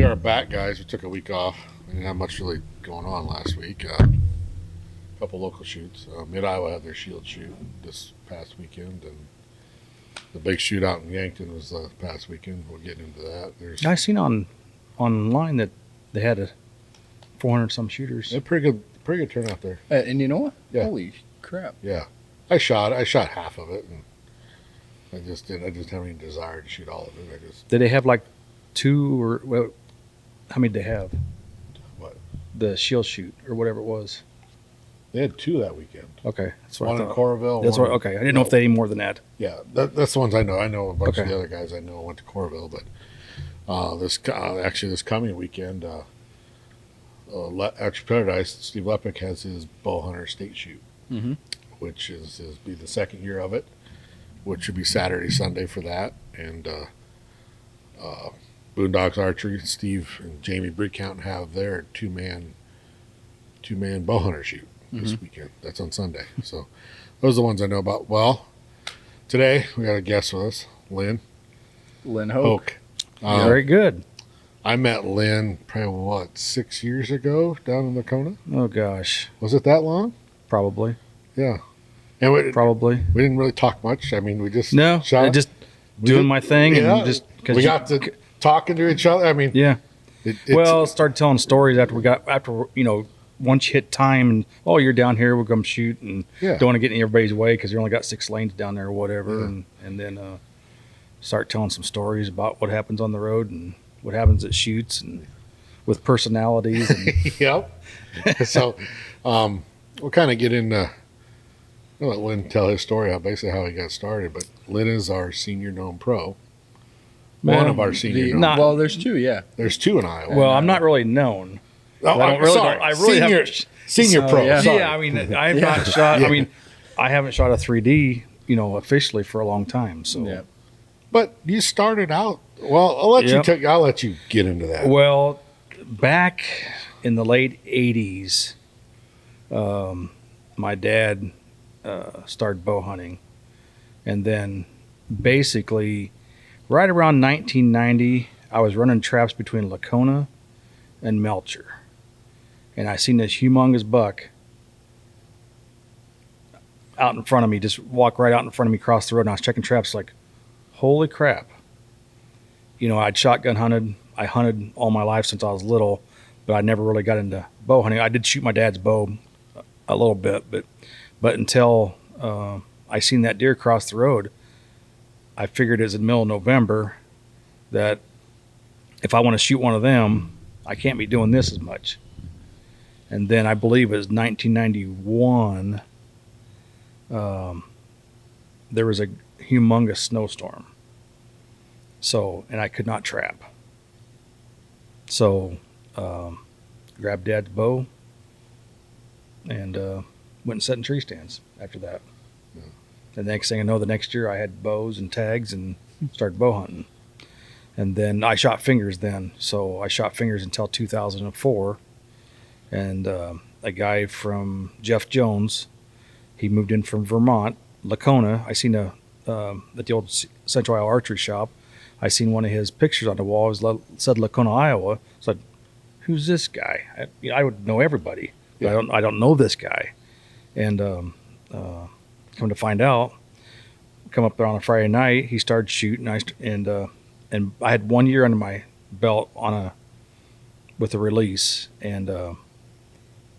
We are back, guys. We took a week off. We didn't have much really going on last week. A couple local shoots. Mid Iowa had their shield shoot this past weekend, and the big shoot out in Yankton was past weekend. We'll get into that. I seen online that they had 400 some shooters. A pretty good turnout there. And you know what? Yeah. Holy crap! Yeah, I shot half of it, and I didn't have any desire to shoot all of it. Did they have like two or how many did they have? What? The shield shoot or whatever it was. They had two that weekend. Okay, that's what One I in thought. Coralville. That's what. Okay, I didn't know if they had any more than that. Yeah, that's the ones I know. I know a bunch of Okay. the other guys I know went to Coralville, but this coming weekend, Extra Paradise, Steve Lepick has his bow hunter state shoot, Mm-hmm. which be the second year of it, which should be Saturday, Sunday for that, and Boondocks Archery, Steve and Jamie Brickhound have their two-man bow hunter shoot this weekend. That's on Sunday. So those are the ones I know about. Well, today we got a guest with us, Lynn Hoch. Hoch. Very good. I met Lynn probably 6 years ago down in Lacona. Oh gosh, Was it that long? probably, Yeah. And we didn't really talk much. I mean, we just No, shot. I just doing my thing Yeah, and just because we got to talking to each other. I mean, yeah. it's, Well, started telling stories after once you hit time and you're down here, we'll come shoot and Yeah. don't want to get in everybody's way because you only got 6 lanes down there or whatever, Yeah. and then start telling some stories about what happens on the road and what happens at shoots and with personalities and yep. So, we'll kind of get into. I'll let Lynn tell his story, how he got started. But Lynn is our senior known pro. One of our senior known. Well, there's two. Yeah. There's two in Iowa. well, I'm not really known. Oh, I don't really sorry. don't- I really senior, haven't- senior Oh, pro. yeah. Sorry. Yeah, I mean, I have not shot. Yeah. I mean, I haven't shot a 3D, officially for a long time. So, Yeah. But you started out. Well, I'll let Yep. I'll let you get into that. well, back in the late '80s, my dad started bow hunting, and then basically, right around 1990, I was running traps between Lacona and Melcher, and I seen this humongous buck out in front of me, just walk right out in front of me across the road, and I was checking traps like, holy crap. I'd shotgun hunted. I hunted all my life since I was little, but I never really got into bow hunting. I did shoot my dad's bow a little bit, but until I seen that deer cross the road, I figured it was in the middle of November that if I want to shoot one of them, I can't be doing this as much. And then I believe it was 1991, there was a humongous snowstorm. So, and I could not trap. So, grabbed Dad's bow and went and sat in tree stands after that. Yeah. The next thing I know, the next year I had bows and tags and started bow hunting. And then I shot fingers then. So I shot fingers until 2004. And a guy from Jeff Jones, he moved in from Vermont, Lacona. I seen at the old Central Iowa Archery Shop. I seen one of his pictures on the wall. It said Lacona, Iowa. So who's this guy? I would know everybody. Yeah. But I don't know this guy. And come to find out, come up there on a Friday night. He started shooting, and I had 1 year under my belt with a release, and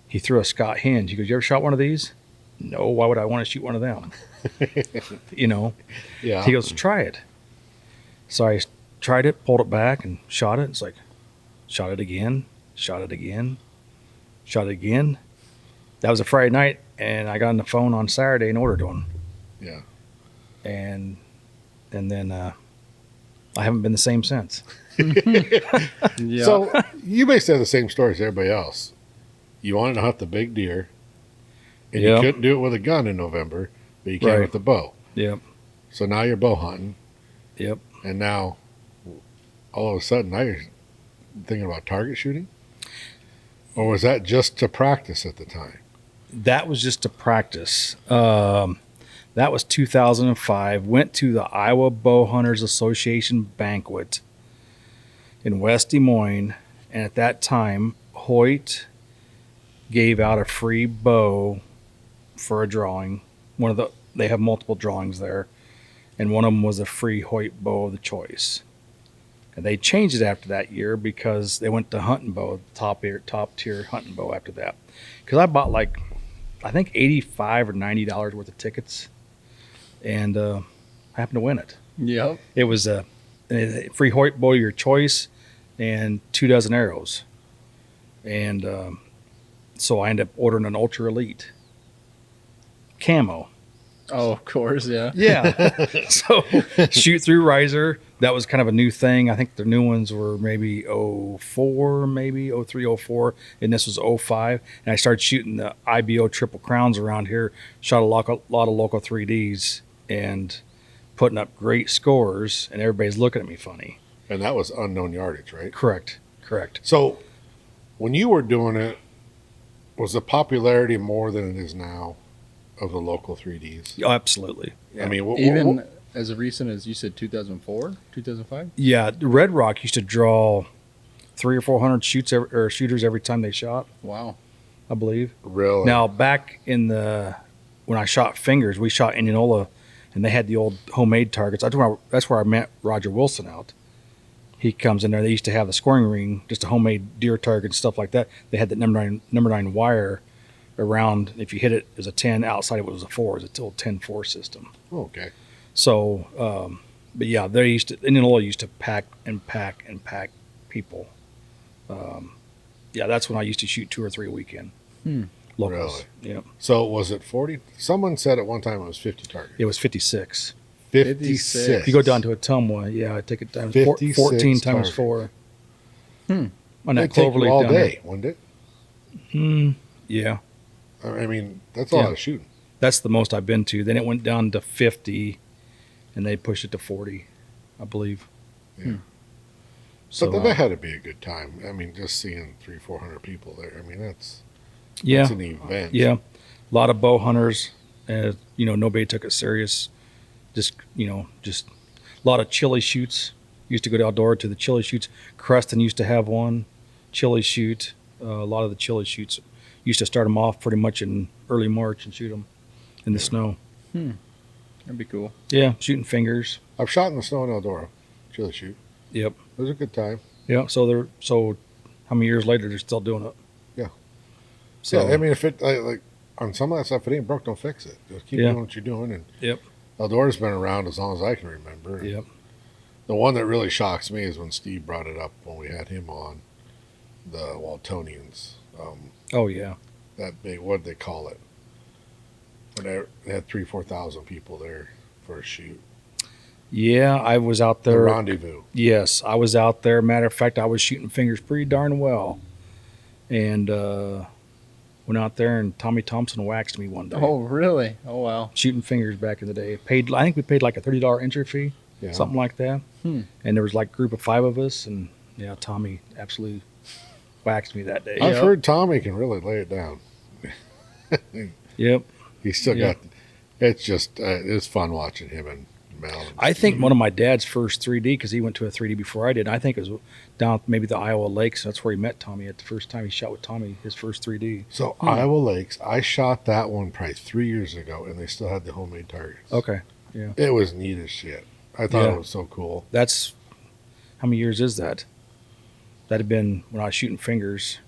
he threw a Scott hinge. He goes, "You ever shot one of these?" No. Why would I want to shoot one of them? Yeah. He goes, "Try it." So I tried it, pulled it back, and shot it. It's like, shot it again, shot it again, shot it again. That was a Friday night, and I got on the phone on Saturday and ordered one. Yeah. And then I haven't been the same since. Yeah. So you basically have the same story as everybody else. You wanted to hunt the big deer, and you Yep. couldn't do it with a gun in November, but you can Right. with the bow. Yep. So now you're bow hunting, Yep. and now all of a sudden now you're thinking about target shooting? Or was that just to practice at the time? That was just to practice. That was 2005. Went to the Iowa Bow Hunters Association banquet. in West Des Moines, and at that time, Hoyt gave out a free bow for a drawing. They have multiple drawings there, and one of them was a free Hoyt bow of the choice. And they changed it after that year because they went to hunting bow, top tier hunting bow after that. Because I bought like, I think $85 or $90 worth of tickets, and I happened to win it. Yep. It was a free Hoyt bow of your choice and 24 arrows. And so I ended up ordering an Ultra Elite camo. Oh, of course, yeah. Yeah. So shoot through riser. That was kind of a new thing. I think the new ones were maybe 04, maybe 03, 04, and this was 05. And I started shooting the IBO Triple Crowns around here. Shot a lot of local 3Ds and putting up great scores, and everybody's looking at me funny. And that was unknown yardage, right? Correct. So when you were doing it, was the popularity more than it is now of the local 3Ds? Oh, absolutely. I mean, Even as recent as you said 2004, 2005? Yeah, Red Rock used to draw 300 or 400 shooters every time they shot, Wow. I believe. really? Now, back in when I shot fingers, we shot Indianola, and they had the old homemade targets. That's where I met Roger Wilson out. He comes in there. They used to have the scoring ring, just a homemade deer target and stuff like that. They had the number nine wire around. If you hit it as a 10, outside it was a 4. It was a old 10-4 system. Oh, okay. So, but yeah, Indianola used to pack people. Yeah, that's when I used to shoot 2 or 3 a weekend. Locals. Really? Yeah. So was it 40? Someone said at one time it was 50 targets. It was 56. 56. If you go down to Atumwa, yeah, I take it times 56 14 times targets. 4. On It'd that take you cloverleaf all down day, wouldn't it? Yeah, I mean, that's a Yeah. lot of shooting. that's the most I've been to. Then it went down to 50, and they pushed it to 40, I believe. Yeah. So But that had to be a good time. I mean, just seeing 300-400 people there. I mean, that's yeah, an event. yeah, a lot of bow hunters. Nobody took it serious. Just a lot of chili shoots. Used to go outdoor to the chili shoots. Creston used to have one chili shoot. A lot of the chili shoots used to start them off pretty much in early March and shoot them in the snow. That'd be cool. Yeah, shooting fingers. I've shot in the snow in Eldora, chili shoot. Yep. It was a good time. Yeah. So how many years later they're still doing it? Yeah. So Yeah, I mean, if it like on some of that stuff, if it ain't broke, don't fix it. Just keep doing what you're doing. And Yep. Eldora's been around as long as I can remember. And Yep. the one that really shocks me is when Steve brought it up when we had him on, the Waltonians. Oh yeah. That big, what did they call it? When they had 3,000-4,000 people there for a shoot. Yeah, I was out The there. rendezvous. Yes, I was out there. Matter of fact, I was shooting fingers pretty darn well, and went out there and Tommy Thompson waxed me one day. Oh, really? Oh, wow. Shooting fingers back in the day. I think we paid like a $30 entry fee, Yeah. something like that. And there was like a group of 5 of us, and yeah, Tommy absolutely waxed me that day. I've heard Tommy can really lay it down. Yep. He's still Yeah. got. It's just it's fun watching him and Mel. And I think one of my dad's first 3D, because he went to a 3D before I did. I think it was down maybe the Iowa Lakes. That's where he met Tommy at the first time he shot with Tommy, his first 3D. So Iowa Lakes, I shot that one probably 3 years ago, and they still had the homemade targets. Okay. Yeah. It was neat as shit. I thought Yeah. it was so cool. That's how many years is that? That'd have been when I was shooting fingers.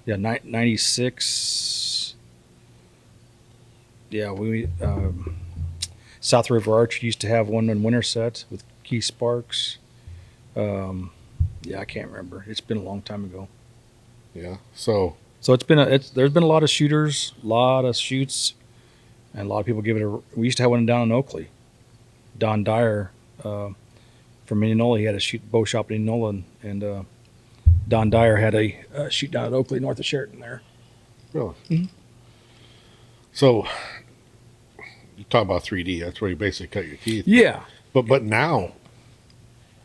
Yeah, 96. Yeah, we South River Archer used to have one in Winterset with Keith Sparks. Yeah, I can't remember. It's been a long time ago. Yeah. So So there's been a lot of shooters, a lot of shoots, and a lot of people give it a. We used to have one down in Oakley. Don Dyer from Indianola, he had a bow shop in Indianola, and Don Dyer had a shoot down at Oakley, north of Sheraton there. really. Mhm. So you talk about 3D. That's where you basically cut your teeth. Yeah, But now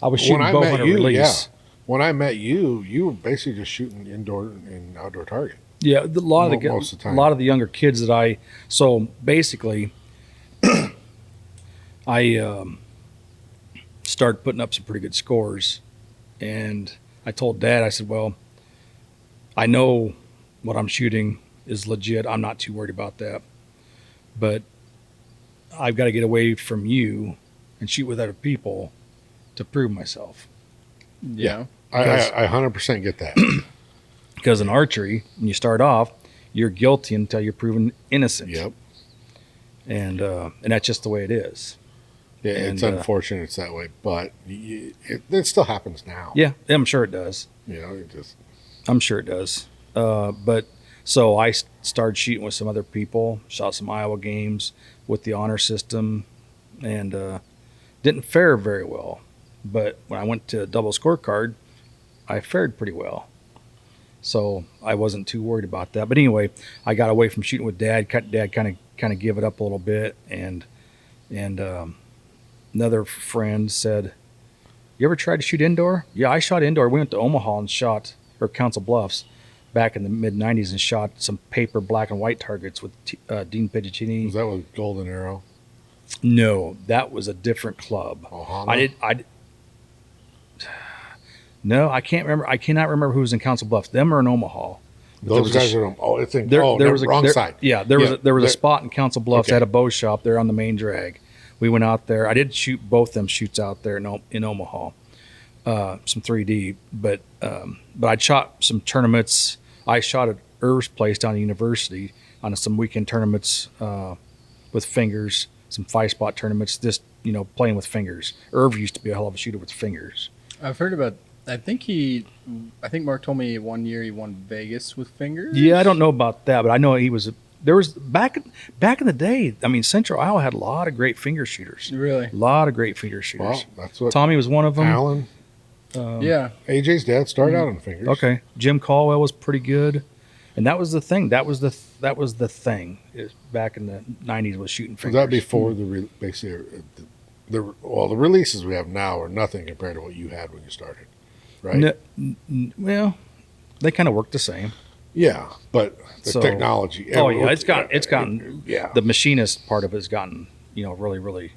I was shooting when I bow met hunter you, release. when I met you, you were basically just shooting indoor and outdoor target. Yeah, a lot of Most of the time. a lot of the younger kids that so basically, I started putting up some pretty good scores And I told Dad, I said, well, I know what I'm shooting is legit. I'm not too worried about that. But I've got to get away from you and shoot with other people to prove myself. Yeah. I 100% get that. Because in archery, when you start off, you're guilty until you're proven innocent. Yep. And that's just the way it is. Yeah, And, it's unfortunate it's that way, but it still happens now. Yeah, I'm sure it does. You know, it just I'm sure it does. But so I started shooting with some other people, shot some Iowa games with the honor system, and didn't fare very well. But when I went to double scorecard, I fared pretty well. So I wasn't too worried about that. But anyway, I got away from shooting with Dad. Dad kind of give it up a little bit, and another friend said, "You ever tried to shoot indoor?" Yeah, I shot indoor. We went to Omaha and shot, or Council Bluffs, back in the mid '90s, and shot some paper black and white targets with Dean Piccini. was that with Golden Arrow? No, that was a different club. Ohana? No, I can't remember. I cannot remember who was in Council Bluffs. Them or in Omaha. Those guys are. Oh, it's in. There was wrong side. Yeah, there was a there- spot in Council Bluffs Okay. at a bow shop there on the main drag. We went out there. I did shoot both them shoots out there in Omaha, some 3D. But I'd shot some tournaments. I shot at Irv's place down at University on some weekend tournaments with fingers, some 5-spot tournaments. Just playing with fingers. Irv used to be a hell of a shooter with fingers. I've heard about. I think Mark told me one year he won Vegas with fingers. Yeah, I don't know about that, but I know he was. There was back in the day. I mean, Central Iowa had a lot of great finger shooters. Really? A lot of great finger shooters. Well, that's what Tommy was one of them. Alan, Yeah. AJ's dad started out on fingers. Okay, Jim Caldwell was pretty good, and that was the thing. That was the thing. Is back in the '90s was shooting Was fingers. that before basically the releases we have now are nothing compared to what you had when you started, right? Well, they kind of work the same. Yeah, but the So- technology. Oh yeah, it's gotten. Yeah. The machinist part of it has gotten really really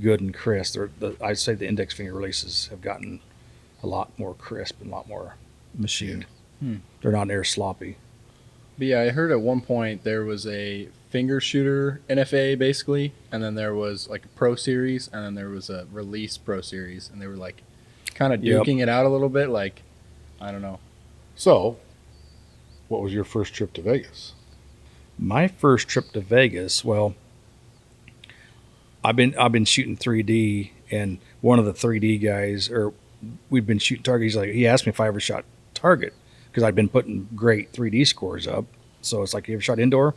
good and crisp. I'd say the index finger releases have gotten a lot more crisp and a lot more machined. Hmm. They're not air sloppy. But yeah, I heard at one point there was a finger shooter NFA basically, and then there was like a Pro Series, and then there was a Release Pro Series, and they were like kind of Yep. duking it out a little bit. Like, I don't know. So, what was your first trip to Vegas? My first trip to Vegas, well, I've been shooting 3D, and one of the 3D guys, or we'd been shooting target. He asked me if I ever shot target because I'd been putting great 3D scores up. So it's like, you ever shot indoor?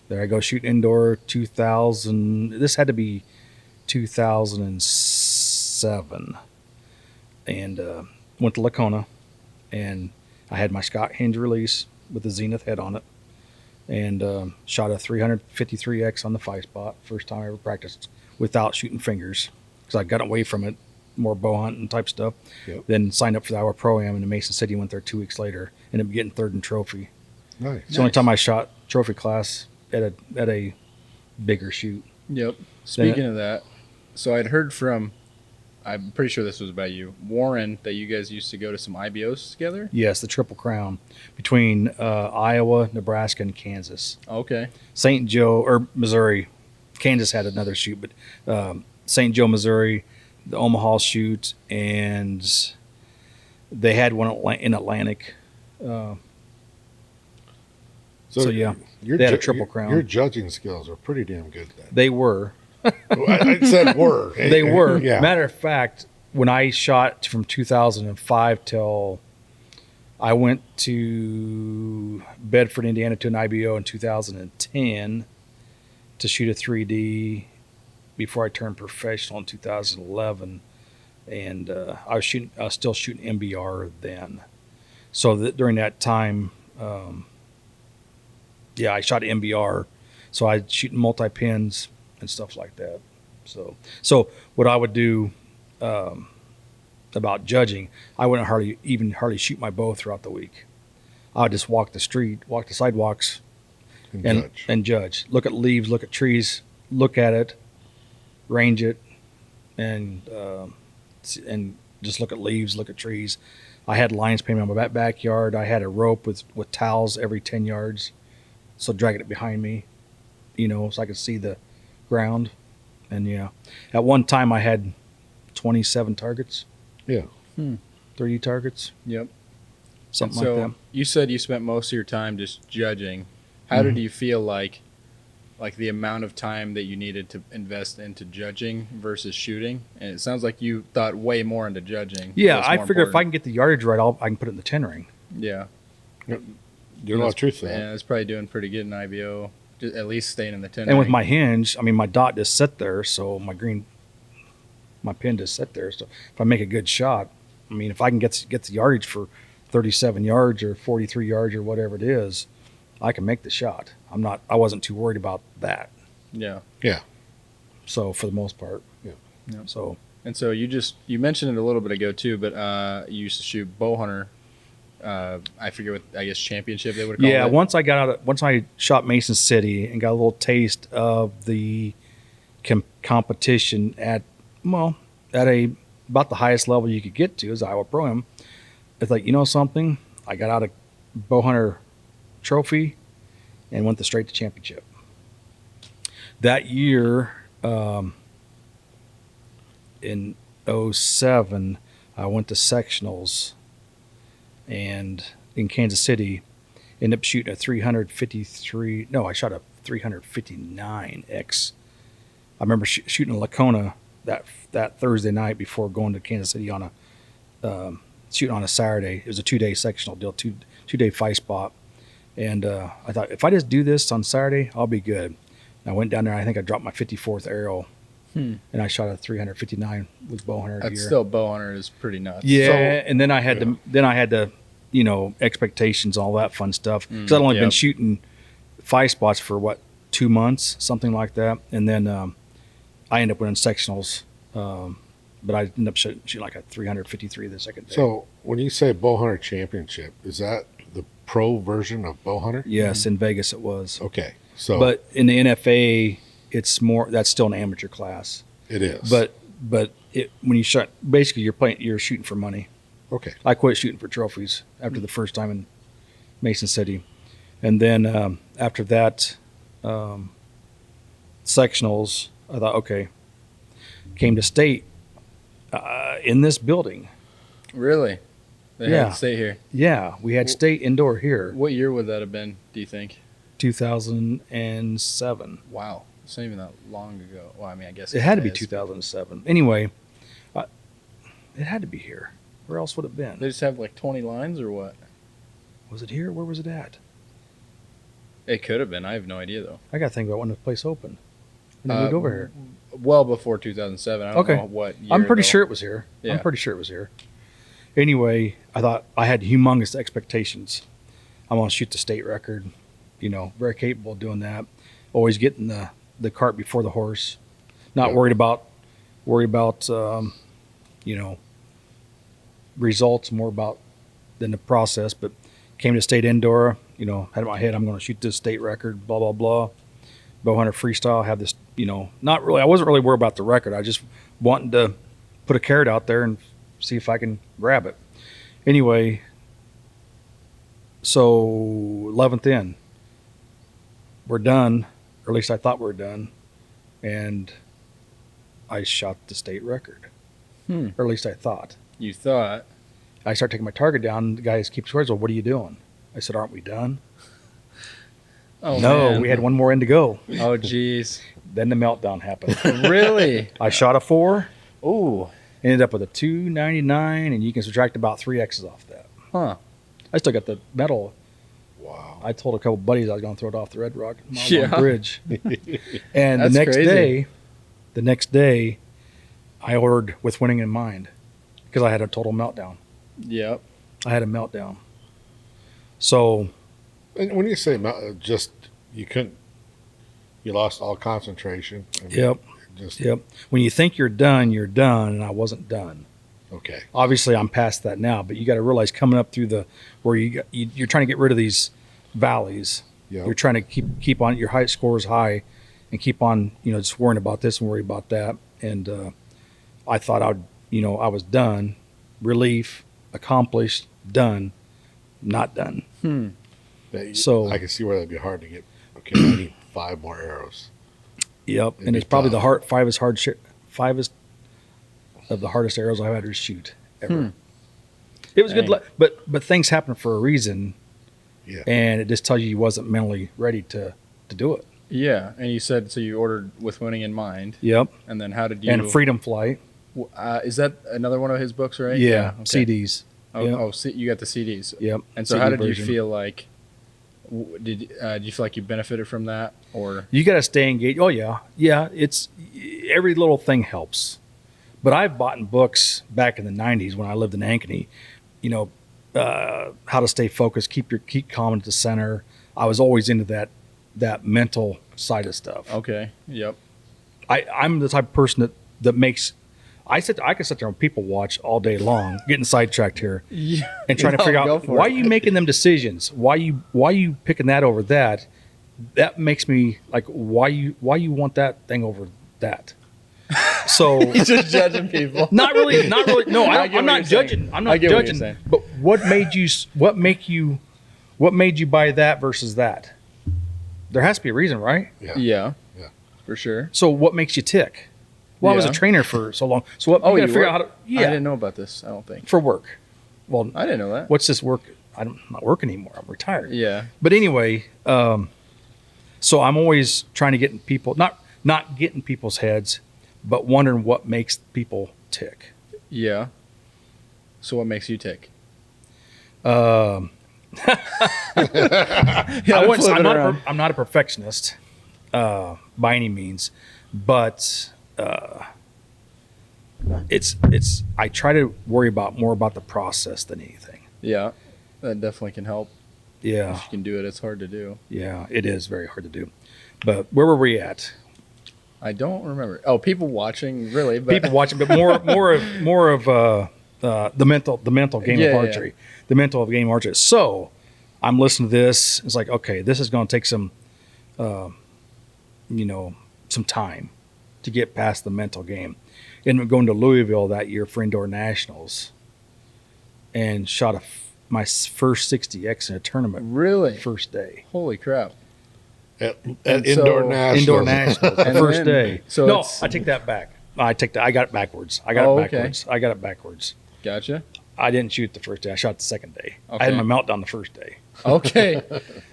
There I go shoot indoor. 2000. This had to be 2007, and went to Lacona, and I had my Scott hinge release with the Zenith head on it, and shot a 353X on the 5-spot. First time I ever practiced without shooting fingers, because I got away from it, more bow hunting type stuff. Yep. Then signed up for the Iowa Pro-Am in Mason City, went there 2 weeks later, ended up getting third in trophy. Nice. It's the only time I shot trophy class at a bigger shoot. Yep. Speaking of that, so I'd heard from, I'm pretty sure this was about you, Warren, that you guys used to go to some IBOs together. Yes, the Triple Crown between Iowa, Nebraska, and Kansas. Okay. St. Joe, or Missouri. Kansas had another shoot, but St. Joe, Missouri, the Omaha shoot, and they had one in Atlantic. So, yeah, they had a Triple Crown. Your judging skills are pretty damn good then. They were. I said were. They were. Yeah. Matter of fact, when I shot from 2005 till I went to Bedford, Indiana to an IBO in 2010 to shoot a 3D before I turned professional in 2011. And I was still shooting MBR then. So during that time, I shot MBR. So I shooting multi-pins and stuff like that. So what I would do about judging, I wouldn't hardly shoot my bow throughout the week. I would just walk the sidewalks and judge. Look at leaves, look at trees, look at it, range it, and just look at leaves, look at trees. I had lines painted on my backyard. I had a rope with towels every 10 yards, so dragging it behind me, so I could see the ground. And yeah, at one time I had 27 targets, Yeah. 30 targets, Yep. something So like that. you said you spent most of your time just judging. How did you feel like the amount of time that you needed to invest into judging versus shooting? And it sounds like you thought way more into judging. Yeah, What's I more figure if I important. can get the yardage right, I can put it in the 10 ring. Yeah. There's a lot of truth to that. Yeah, it's probably doing pretty good in IBO. Just at least staying in the 10. And with ring. my hinge, I mean, my dot just sit there, so my pin just sit there. So if I make a good shot, I mean, if I can get the yardage for 37 yards or 43 yards or whatever it is, I can make the shot. I wasn't too worried about that. Yeah. Yeah. So for the most part, Yeah. Yeah. So And so you mentioned it a little bit ago too, but you used to shoot bow hunter. I forget what, I guess, championship they would call yeah, it. once I shot Mason City and got a little taste of the competition at about the highest level you could get to is Iowa Pro-Am. It's like, something, I got out of bow hunter trophy and went straight to championship. That year, in 07, I went to sectionals and in Kansas City, ended up shooting a 353. No, I shot a 359X. I remember shooting a Lacona that Thursday night before going to Kansas City on shooting on a Saturday. It was a 2-day sectional deal, two-day fight spot. And I thought, if I just do this on Saturday, I'll be good. And I went down there. I think I dropped my 54th arrow, and I shot a 359 with bow hunter That's gear. still bow hunter is pretty nuts. Yeah, So- and then I had to, expectations, all that fun stuff. Because I'd only been yep. shooting 5 spots for 2 months, something like that. And then I ended up winning sectionals, but I ended up shooting like a 353 the second day. So when you say bow hunter championship, is that the pro version of bow hunter? Yes, in Vegas it was. Okay. So But in the NFA, that's still an amateur class. it is. But when you shot, basically you're shooting for money. okay. I quit shooting for trophies after the first time in Mason City. And then after that, sectionals, I thought, okay, came to state in this building. Really? They Yeah. had to stay here. Yeah, we had state indoor here, What year would that have been, do you think? 2007. Wow. It's not even that long ago. Well, I mean, I guess It had to be is. 2007. Anyway, it had to be here. Where else would it have They been? just have like 20 lines or what? Was it here? Where was it at? It could have been. I have no idea though. I got to think about when the place opened. When they moved over here. Well before 2007. I don't Okay. know what year. I'm pretty though. sure it was here. Yeah. I'm pretty sure it was here. Anyway, I thought I had humongous expectations. I want to shoot the state record. Very capable of doing that. Always getting the cart before the horse. Not Yeah. worried about results, more about than the process. But came to state indoor. Had in my head, I'm going to shoot this state record. Blah blah blah. Bow hunter freestyle. Have this. Not really. I wasn't really worried about the record. I just wanted to put a carrot out there and see if I can grab it. Anyway, so 11th in, we're done, or at least I thought we were done, and I shot the state record, or at least I thought. You thought. I start taking my target down. The guy keeps swears, "Well, what are you doing?" I said, "Aren't we done?" Oh No, man. we had one more end to go. Oh jeez. Then the meltdown happened. Really? I shot a 4, Ooh. ended up with a 299, and you can subtract about 3 X's off that. Huh. I still got the medal. Wow. I told a couple buddies I was going to throw it off the Red Rock Mile Yeah. Long Bridge. And That's the crazy. next day, I ordered with winning in mind because I had a total meltdown. Yep. I had a meltdown. So And when you say just you lost all concentration. I mean, Yep. Just Yep. When you think you're done, and I wasn't done. okay. Obviously, I'm past that now, but you got to realize coming up through where you're trying to get rid of these valleys. Yeah. You're trying to keep on your height scores high, and keep on just worrying about this and worry about that. And I thought I was done, relief, accomplished, done, not done. So- I can see where that'd be hard to get. Okay, I need 5 more arrows. Yep, It'd and be it's probably tough. five of the hardest arrows I've had to shoot ever. It was good, Dang. but things happen for a reason, Yeah. and it just tells you wasn't mentally ready to do it. Yeah, and you said so. You ordered with winning in mind, Yep, and then how did you? and Freedom Flight, Is that another one of his books, right? yeah, okay. CDs, Oh, Yep. You got the CDs. yep. And so, CD how did version. you feel like? Did you feel like you benefited from that, or? You got to stay engaged. Oh yeah, yeah. It's every little thing helps. But I've bought in books back in the '90s when I lived in Ankeny. You know, how to stay focused, keep calm at the center. I was always into that mental side of stuff. Okay. Yep. I'm the type of person that makes. I can sit there and people watch all day long, getting sidetracked here, Yeah. and trying to figure out why you making them decisions. Why you picking that over that? That makes me like why you want that thing over that. So Just judging people. not really. No, I get I'm what not you're judging. saying. I'm I not get what you're judging. saying. But what made you buy that versus that? There has to be a reason, right? Yeah. Yeah. Yeah. For sure. So what makes you tick? Well, I was a Yeah. trainer for so long. So what? Oh, you got you to figure were? out how to. I Yeah, didn't know about this. I don't think. for work. Well, I didn't know that. what's this work? I'm not working anymore. I'm retired. Yeah. But anyway, so I'm always trying to get in people, not get in people's heads, but wondering what makes people tick. Yeah. So what makes you tick? I wouldn't, flip it around. I'm not a perfectionist by any means, but it's I try to worry more about the process than anything. Yeah. That definitely can help. Yeah, If you can do it, it's hard to do. yeah, it is very hard to do. But where were we at? I don't remember. Oh, people watching, really? But People watching, but more of the mental game Yeah, of yeah. archery, the mental game of archery. So I'm listening to this. It's like, okay, this is going to take some time to get past the mental game. Ended up going to Louisville that year for indoor nationals, and shot my first 60X in a tournament Really? first day. Holy crap. At And indoor so- nationals. Indoor nationals, the And first then- day. so No, it's- I take that back. I got it backwards. I got Oh, it okay. backwards. I got it backwards. Gotcha. I didn't shoot the first day. I shot the second day. I Okay. had my meltdown the first day. Okay.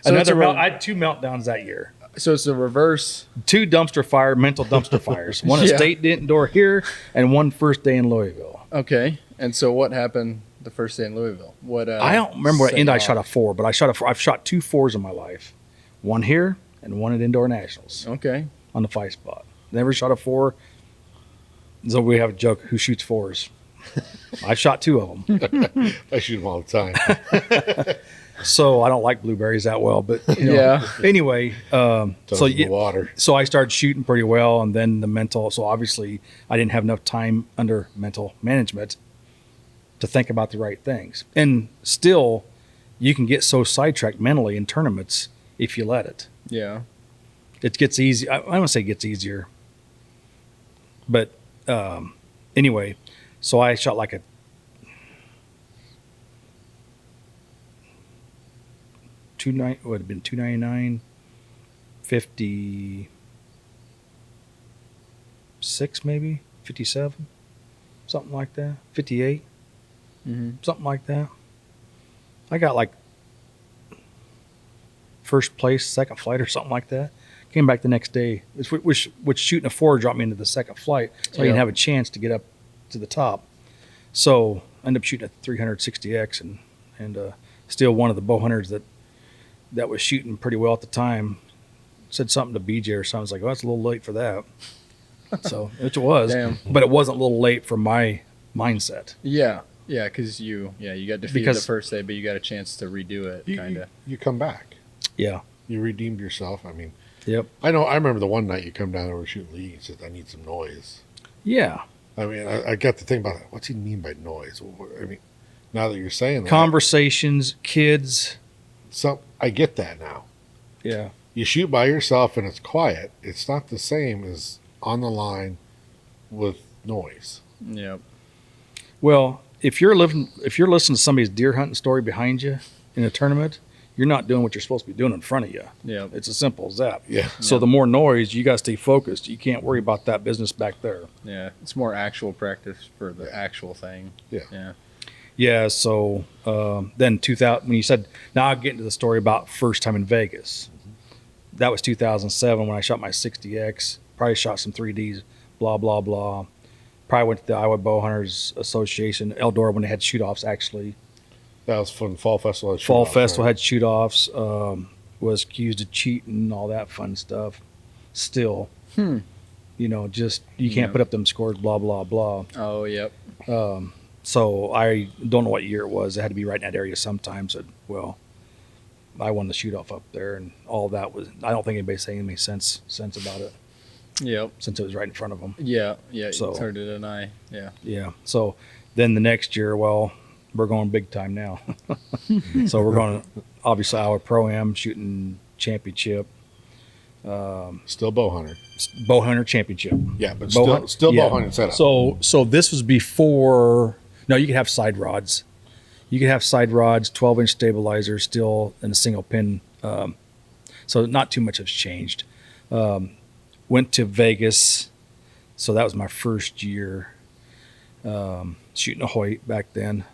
So it's, I had 2 meltdowns that year. so it's a reverse. 2 mental dumpster fires. One at Yeah. State Indoor here, and one first day in Louisville. Okay. And so what happened the first day in Louisville? What? I don't remember what set end you I off? shot a 4, but I've shot 2 4s in my life. One here and one at indoor nationals Okay. on the 5 spot. Never shot a 4. So we have a joke: who shoots 4s? I shot 2 of them. I shoot them all the time. So I don't like blueberries that well, but Yeah. Anyway, So so the water. so I started shooting pretty well, and then the mental. So obviously, I didn't have enough time under mental management to think about the right things. And still, you can get so sidetracked mentally in tournaments if you let it. Yeah. It gets easy. I don't want to say it gets easier, but anyway, so I shot like a would have been 299, 56 maybe 57, something like that. 58, Mm-hmm. something like that. I got like first place, second flight, or something like that. Came back the next day, which shooting a 4 dropped me into the second flight, so I didn't Yeah. have a chance to get up to the top. So I ended up shooting a 360X and still one of the bow hunters that was shooting pretty well at the time said something to BJ or something. I was like, "Oh, it's a little late for that." So which it was, Damn. but it wasn't a little late for my mindset. Yeah. Yeah. Because you got defeated Because- the first day, but you got a chance to redo it, kind of. You come back. Yeah. You redeemed yourself. I mean, Yep. I know. I remember the one night you come down there, we're shooting league. You said, "I need some noise." Yeah. I mean, I got to think about it. What's he mean by noise? I mean, now that you're saying that, Conversations, kids. I get that now. Yeah. You shoot by yourself and it's quiet. It's not the same as on the line with noise. Yep. Well, if you're listening to somebody's deer hunting story behind you in a tournament, you're not doing what you're supposed to be doing in front of you. Yeah. It's as simple as that. Yeah. So the more noise, you got to stay focused. You can't worry about that business back there. Yeah. It's more actual practice for the actual thing. Yeah. Yeah. Yeah. So then 2000, when you said, now I'll get into the story about first time in Vegas. That was 2007 when I shot my 60X. Probably shot some 3Ds, blah, blah, blah. Probably went to the Iowa Bow Hunters Association, Eldora, when they had shoot-offs, actually. That was fun. Fall festival. Fall Festival had shoot-offs. Was accused of cheating, all that fun stuff. Still, you know, just you can't put up them scores, blah, blah, blah. Oh, yep. So I don't know what year it was. It had to be right in that area sometime. So, well, I won the shoot-off up there, and all that was, I don't think anybody's saying any sense about it, Yep. since it was right in front of them. Yeah. Yeah. So- It's hard to deny. Yeah. Yeah. So then the next year, well, we're going big time now. So we're going to, obviously, Iowa Pro-Am shooting championship, Still bow hunter. bow hunter championship. Yeah, but Bow still yeah. bow hunting setup. So this was before, no, you could have side rods. You could have side rods, 12-inch stabilizer still in a single pin. So not too much has changed. Went to Vegas. So that was my first year shooting a Hoyt back then.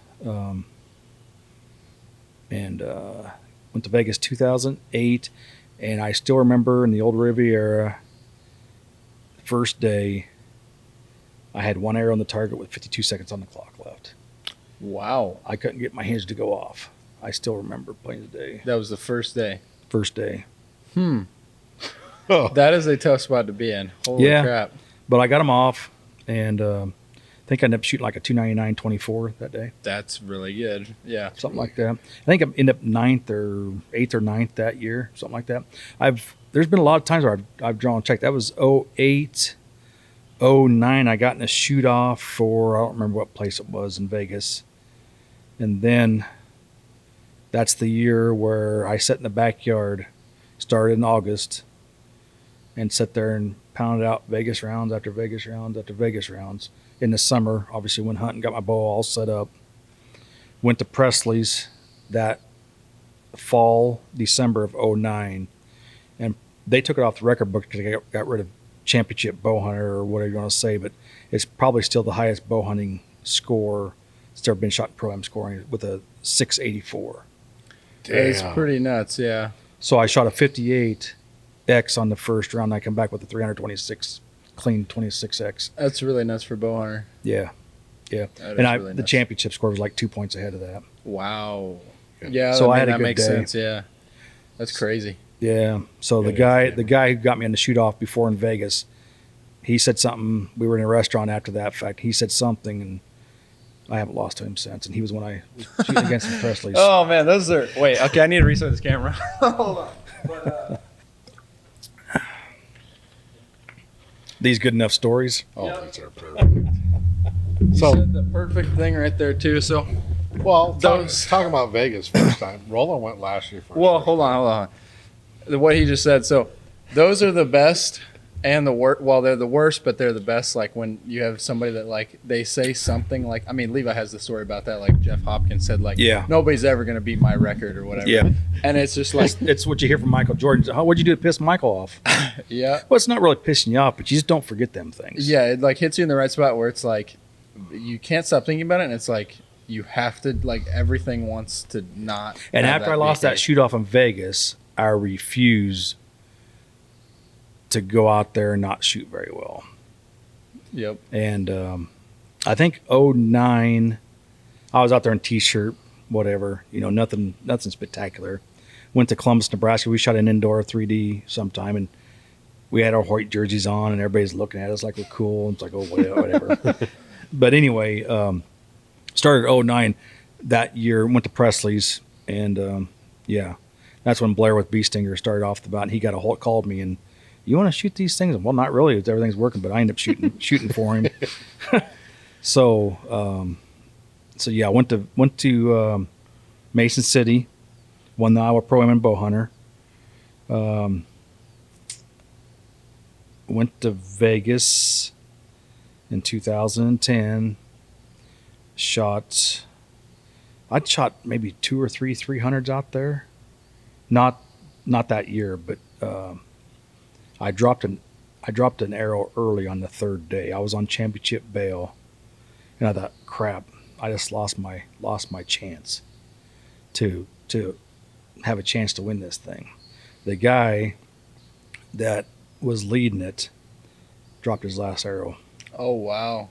And went to Vegas 2008. And I still remember in the old Riviera, first day, I had one arrow on the target with 52 seconds on the clock left. Wow. I couldn't get my hinge to go off. I still remember playing the day. That was the first day. First day. Oh, That is a tough spot to be in. Holy Yeah. crap. But I got them off, and I think I ended up shooting like a 299.24 that day, That's really good. Yeah. something like that. I think I ended up 9th or 8th or 9th that year, something like that. There's been a lot of times where I've drawn check. That was 08, 09. I got in a shoot off for, I don't remember what place it was in Vegas. And then that's the year where I sat in the backyard, started in August, and sat there and pounded out Vegas rounds after Vegas rounds after Vegas rounds. In the summer, obviously went hunting, got my bow all set up. Went to Presley's that fall, December of 09. And they took it off the record book because they got rid of championship bow hunter or whatever you want to say, but it's probably still the highest bow hunting score that's ever been shot in Pro-Am scoring with a 684. It's damn. pretty nuts. Yeah. So I shot a 58X on the first round. And I come back with a 326 clean 26X. That's really nuts for bow hunter. Yeah. Yeah. That And is really the nuts. championship score was like 2 points ahead of that. Wow. Yeah. Yeah. So I had a that good makes day. sense. Yeah. That's crazy. Yeah. So Yeah, the guy who got me on the shoot off before in Vegas, he said something. We were in a restaurant after that fact. He said something, and I haven't lost to him since. And he was when I was shooting against the Presleys. Oh man, those are. Wait. Okay, I need to reset this camera. Hold on. But, These good enough stories. Oh, Yep. these are perfect. you So, said the perfect thing right there too. So, well, those- talking about Vegas first time. Roland went last year. well, hold on. What he just said. So, those are the best and the worst. Well, they're the worst, but they're the best. Like when you have somebody that like they say something like, I mean, Levi has the story about that. Like Jeff Hopkins said, like, Yeah. nobody's ever gonna beat my record or whatever. Yeah. And it's just like, It's what you hear from Michael Jordan. What'd you do to piss Michael off? yeah. Well, it's not really pissing you off, but you just don't forget them things. Yeah, it like hits you in the right spot where it's like you can't stop thinking about it, and it's like you have to like everything wants to not. And have after I lost be a that case. shoot off in Vegas, I refused to go out there and not shoot very well. Yep. And I think 09, I was out there in t-shirt, whatever, nothing spectacular. Went to Columbus, Nebraska. We shot an indoor 3D sometime, and we had our Hoyt jerseys on, and everybody's looking at us like we're cool. It's like, oh, whatever. But anyway, started 09 that year, went to Presley's, and yeah, that's when Blair with Bee Stinger started off the bat. And he got called me, and you want to shoot these things? Well, not really. Everything's working, but I ended up shooting for him. So yeah, I went to Mason City, won the Iowa Pro-Am in Bow Hunter. Went to Vegas in 2010. I'd shot maybe 2 or 3 300s out there. Not that year, but I dropped an arrow early on the third day. I was on championship bail, and I thought, crap, I just lost my chance to have a chance to win this thing. The guy that was leading it dropped his last arrow. Oh, wow.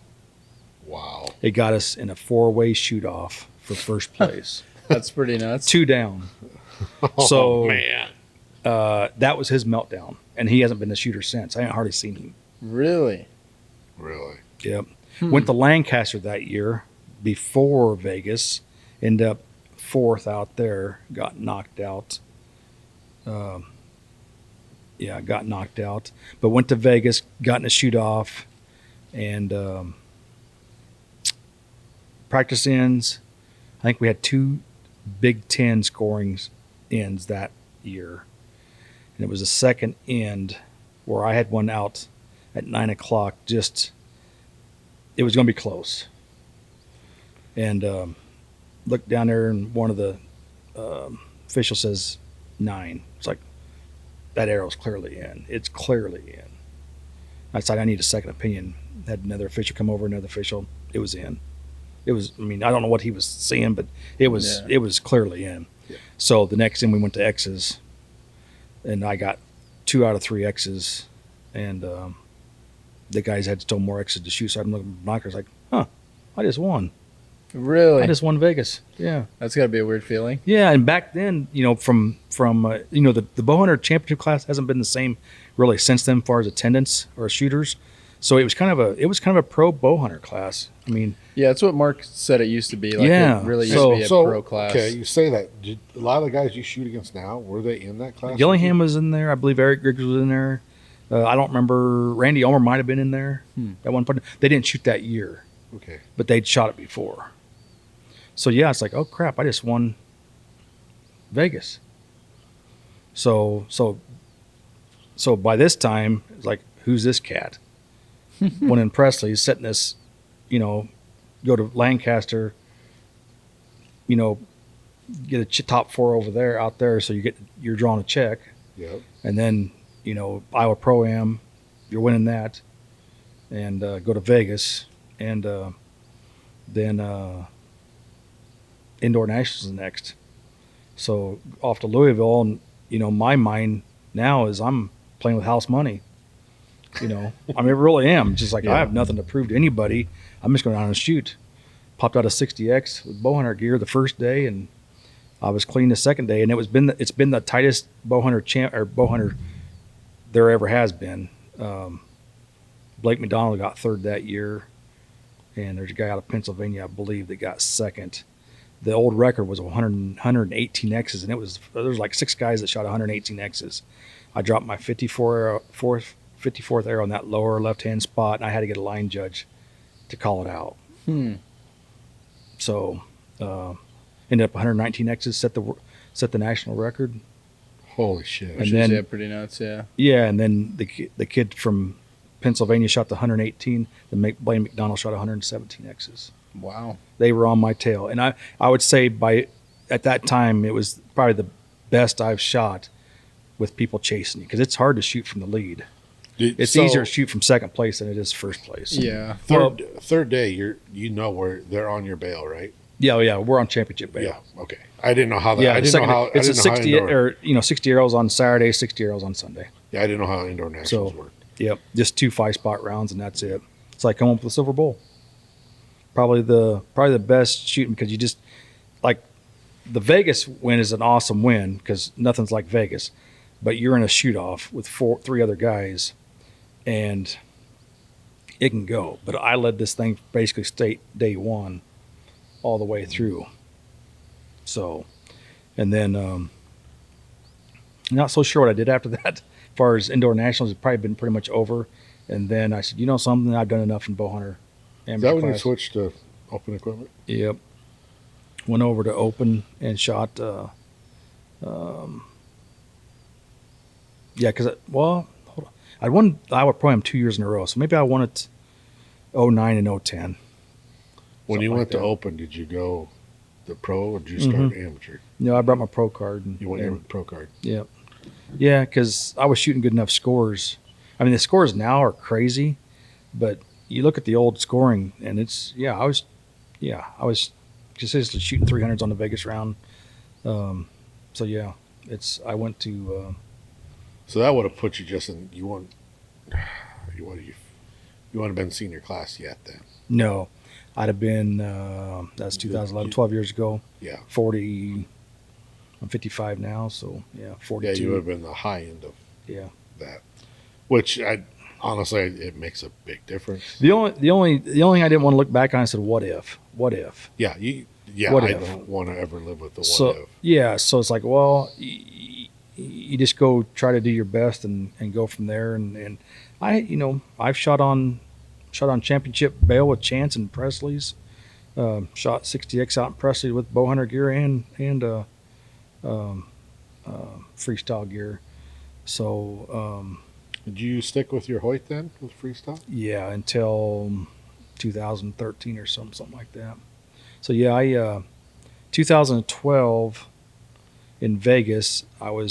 Wow. It got us in a 4-way shoot off for first place. That's pretty nuts. 2 down. Oh, So man. that was his meltdown, and he hasn't been the shooter since. I haven't hardly seen him. Really? Really? Yep. Went to Lancaster that year before Vegas. Ended up 4th out there. Got knocked out. Got knocked out. But went to Vegas, got in a shoot off, and practice ends. I think we had 2 Big Ten scoring ends that year. And it was the second end where I had one out at 9 o'clock. Just, it was going to be close. And looked down there, and one of the officials says 9. It's like, that arrow's clearly in. It's clearly in. I decided I need a second opinion. Had another official come over, another official. It was in. It was, I mean, I don't know what he was seeing, but it was clearly in. Yeah. So the next thing we went to X's, and I got 2 out of 3 X's, and the guys had still more X's to shoot. So I'm looking at the binoculars like, I just won. Really? I just won Vegas. Yeah. That's got to be a weird feeling. Yeah, and back then, from the bow hunter championship class hasn't been the same really since then, as far as attendance or shooters. So it was kind of a pro bow hunter class. I mean, Yeah, that's what Mark said it used to be. Like Yeah. It really used So- to be a pro class. Okay, you say that. Did a lot of the guys you shoot against now, were they in that class? Gillingham was in there. I believe Eric Griggs was in there. I don't remember. Randy Ulmer might have been in there at one point. They didn't shoot that year, Okay. but they'd shot it before. So yeah, it's like, oh crap, I just won Vegas. So by this time, it's like, who's this cat? When in Presley's setting this, go to Lancaster, get a top 4 out there, so you're drawing a check, Yep. and then Iowa Pro-Am, you're winning that, and go to Vegas, and then Indoor Nationals is next. So off to Louisville, and my mind now is I'm playing with house money. I mean, I really am. Just like, Yeah. I have nothing to prove to anybody. I'm just going down and shoot. Popped out a 60X with bow hunter gear the first day, and I was clean the second day. And it's been the tightest bow hunter there ever has been. Blake McDonald got 3rd that year, and there's a guy out of Pennsylvania, I believe, that got 2nd. The old record was 118 X's, and there was like 6 guys that shot 118 X's. I dropped my 54th arrow in that lower left-hand spot, and I had to get a line judge to call it out. So ended up 119 X's, set the national record. Holy shit. Which and is then- pretty nuts, yeah. Yeah, and then the kid from Pennsylvania shot the 118. Then Blaine McDonald shot 117 X's. Wow. They were on my tail, and I would say at that time it was probably the best I've shot with people chasing you, because it's hard to shoot from the lead. It's easier to shoot from second place than it is first place. Yeah. Third day, where they're on your bail, right? Yeah, we're on championship bail. Yeah. Okay. I didn't know how that. Yeah, I didn't know how. it's I a didn't know how 60 indoor, or 60 arrows on Saturday, 60 arrows on Sunday. Yeah, I didn't know how indoor nationals So- worked. Yep, just 2 5-spot rounds, and that's it. It's like coming up with a silver bowl. Probably the best shooting, because you just like the Vegas win is an awesome win because nothing's like Vegas, but you're in a shoot off with 3 other guys, and it can go. But I led this thing basically state day 1 all the way through. So, and then not so sure what I did after that. As far as indoor nationals, it's probably been pretty much over. And then I said, something, I've done enough in bow hunter. Is that when you switched to open equipment? Yep. Went over to open and shot. Because hold on. I won the Iowa Pro-Am 2 years in a row, so maybe I won it 09 and 010. When something you like went to that. Open, did you go the pro or did you start amateur? No, I brought my pro card. You went your pro card. Yeah. Yeah, because I was shooting good enough scores. I mean, the scores now are crazy, but you look at the old scoring, and I was consistently shooting 300s on the Vegas round. So yeah, I went to So that would have put you just in. You wouldn't have been senior class yet then. no, I'd have been that's 2011, 12 years ago. Yeah. 40. I'm 55 now, so yeah, 42. Yeah, you would have been the high end of Yeah. that. Which honestly, it makes a big difference. The only thing I didn't want to look back on, I said, what if? Yeah, What I if? don't want to ever live with the what So if. yeah, so it's like, well, you just go try to do your best and go from there. And I've shot on championship bail with Chance and Presley's. Shot 60X out in Presley with bow hunter gear and freestyle gear. So Did you stick with your Hoyt then with freestyle? yeah, until 2013 or something like that. So yeah, I 2012 in Vegas, I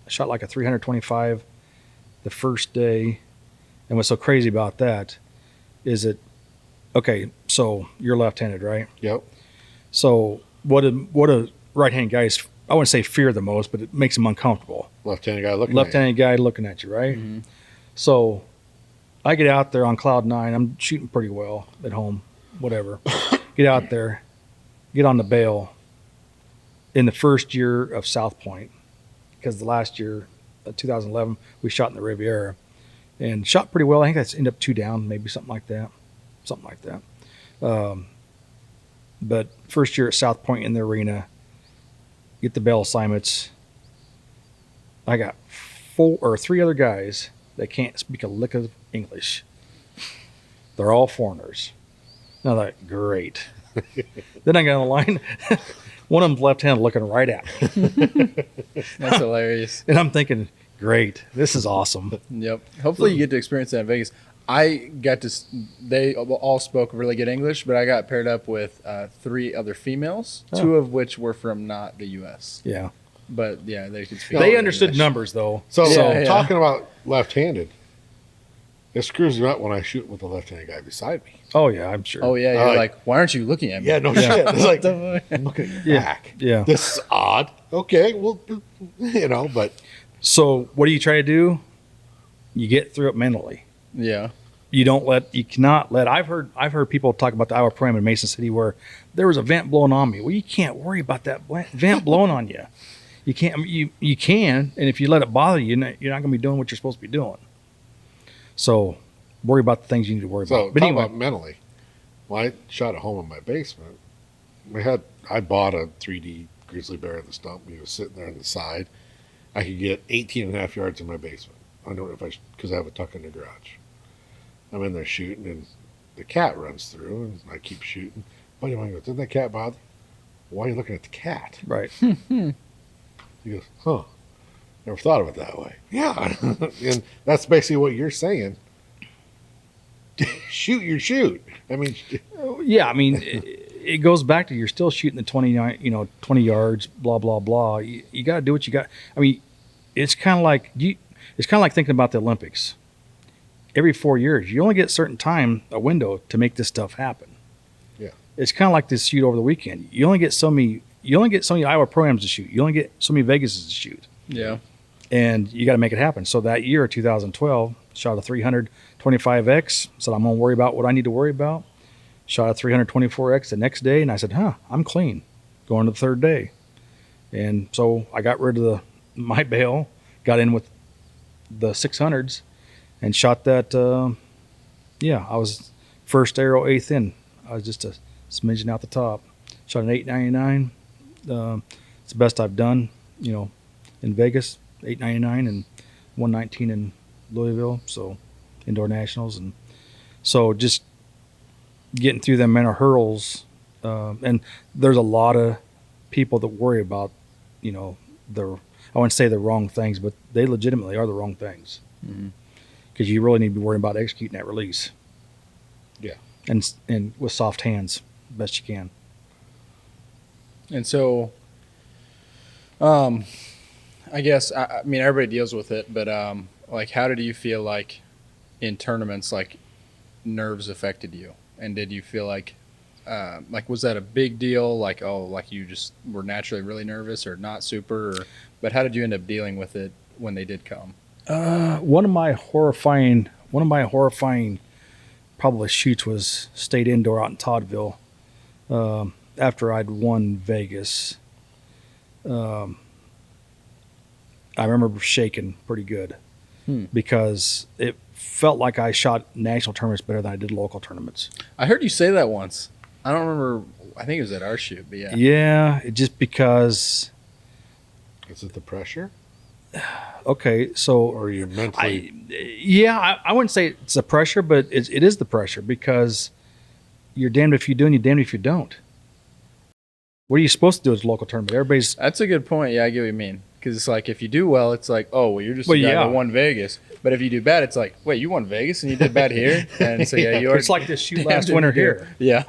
shot like a 325 the first day. And what's so crazy about that is okay, so you're left-handed, right? Yep. So what a right-handed guys, I wouldn't say fear the most, but it makes them uncomfortable. Left-handed guy looking. Left-handed guy looking at you, right? Mm-hmm. So I get out there on cloud nine. I'm shooting pretty well at home, whatever. Get out there, get on the bail in the first year of South Point, because the last year, 2011, we shot in the Riviera and shot pretty well. I think that's ended up 2 down, maybe something like that. But first year at South Point in the arena, get the bail assignments. I got 4 or 3 other guys that can't speak a lick of English. They're all foreigners. Now that great. Then I got on the line. One of them's left-handed looking right at me. That's hilarious. And I'm thinking, great, this is awesome. Yep. Hopefully you get to experience that in Vegas. I got to. They all spoke really good English, but I got paired up with 3 other females, 2 of which were from not the U.S. Yeah. But yeah, they could speak. They good understood English. numbers, though. So Yeah. talking about left-handed, it screws me up when I shoot with the left-handed guy beside me. Oh, yeah, I'm sure. Oh yeah, you're like, why aren't you looking at me? Yeah, no shit. It's like, The fuck? I'm looking at your back. Yeah. This is odd. Okay, well, but So what do you try to do? You get through it mentally. Yeah. You cannot let. I've heard people talk about the Iowa Pro-Am in Mason City where there was a vent blowing on me. Well, you can't worry about that vent blowing on you. You can't. I mean, you can, and if you let it bother you, you're not going to be doing what you're supposed to be doing. So worry about the things you need to worry so about. But talk anyway, about mentally. Well, I shot at home in my basement. I bought a 3D grizzly bear in the stump. He was sitting there on the side. I could get 18 and a half yards in my basement. I know because I have a tuck in the garage. I'm in there shooting, and the cat runs through, and I keep shooting. Buddy of mine goes, "Didn't that cat bother you?" "Why are you looking at the cat?" right. He goes, "Huh, never thought of it that way." Yeah, and that's basically what you're saying. Shoot your shoot. I mean, Yeah, I mean, it goes back to you're still shooting the 29, 20 yards, blah blah blah. You got to do what you got. I mean, it's kind of like thinking about the Olympics. Every 4 years, you only get a certain time, a window to make this stuff happen. Yeah, It's kind of like this shoot over the weekend. You only get so many Iowa Pro-Ams to shoot. You only get so many Vegases to shoot, Yeah. and you got to make it happen. So that year, 2012, shot a 325X. Said I'm gonna worry about what I need to worry about. Shot a 324X the next day, and I said, I'm clean. Going to the third day, and so I got rid of my bail, got in with the 600s, and shot that. I was first arrow 8th in. I was just a smidgen out the top. Shot an 899. It's the best I've done, in Vegas. 899 and 119 in Louisville. So indoor nationals, and so just getting through them mental hurdles. And there's a lot of people that worry about, I wouldn't say the wrong things, but they legitimately are the wrong things. Mm-hmm. Because you really need to be worrying about executing that release. yeah. And with soft hands. best you can. And so, I guess I mean everybody deals with it, but like, how did you feel like in tournaments, like nerves affected you, and did you feel like was that a big deal? Like, oh, like you just were naturally really nervous, or not super? But how did you end up dealing with it when they did come? One of my horrifying probably shoots was stayed indoor out in Toddville after I'd won Vegas. I remember shaking pretty good because it felt like I shot national tournaments better than I did local tournaments. I heard you say that once. I don't remember. I think it was at our shoot, but yeah. Yeah, just because. Is it the pressure? Okay, so Or you're mentally. I wouldn't say it's the pressure, but it is the pressure because you're damned if you do and you're damned if you don't. What are you supposed to do as a local tournament? Everybody's That's a good point. Yeah, I get what you mean. Because it's like if you do well, it's like, oh, well, you're just a guy that won Vegas. But if you do bad, it's like, wait, you won Vegas and you did bad here? And so, yeah, you are. It's like this shoot last winter here. Yeah.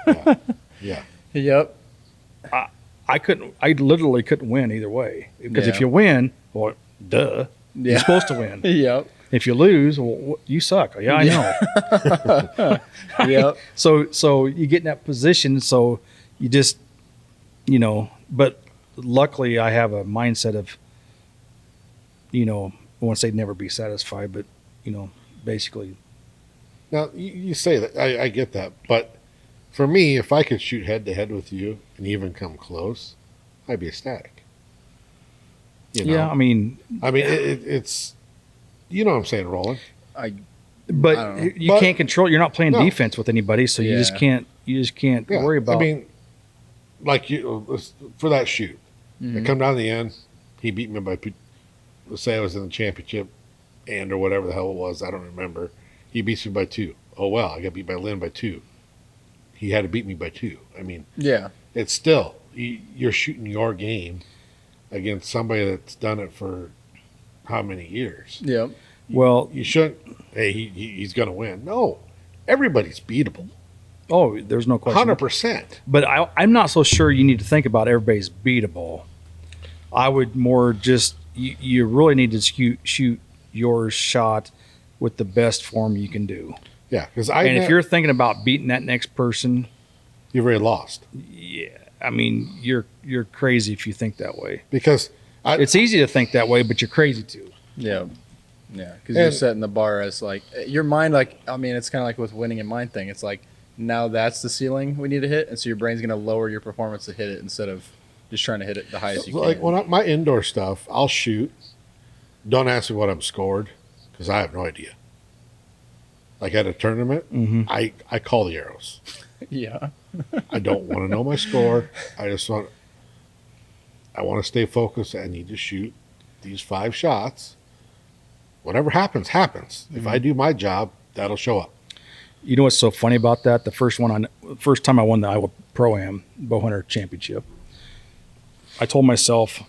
Yeah. Yep. I literally couldn't win either way. Because if Yeah. you win, well, duh. Yeah. You're supposed to win. Yep. If you lose, well, you suck. Yeah, I know. Yep. So you get in that position. So you just, but luckily I have a mindset of, I won't say never be satisfied, but, basically. Now, you say that. I get that. But for me, if I could shoot head to head with you and even come close, I'd be ecstatic. Yeah, I mean, it's, you know what I'm saying, Roland? but I don't know. you can't control. You're not playing No. defense with anybody, so you just Yeah. can't Yeah. worry about. I mean, like for that shoot, Mm-hmm. I come down the end. He beat me by, let's say I was in the championship, or whatever the hell it was. I don't remember. He beats me by 2. Oh well, I got beat by Lynn by 2. He had to beat me by 2. I mean, Yeah. it's still you're shooting your game against somebody that's done it for how many years? Yep. well, You shouldn't. Hey, he's going to win. No, everybody's beatable. oh, there's no question. 100%. But I'm not so sure you need to think about everybody's beatable. I would more just you really need to shoot your shot with the best form you can do. Yeah, because And if you're thinking about beating that next person, you've already lost. yeah, I mean you're crazy if you think that way. Because It's easy to think that way, but you're crazy too. Yeah. Yeah. Because you're And- setting the bar as like your mind, like, I mean, it's kind of like with winning and mind thing. It's like, now that's the ceiling we need to hit. And so your brain's going to lower your performance to hit it instead of just trying to hit it the highest you can. like my indoor stuff, I'll shoot. Don't ask me what I'm scored because I have no idea. Like at a tournament, I call the arrows. Yeah. I don't want to know my score. I want to stay focused. I need to shoot these 5 shots. Whatever happens, happens. If I do my job, that'll show up. You know what's so funny about that? The first time I won the Iowa Pro-Am Bowhunter Championship, I told myself,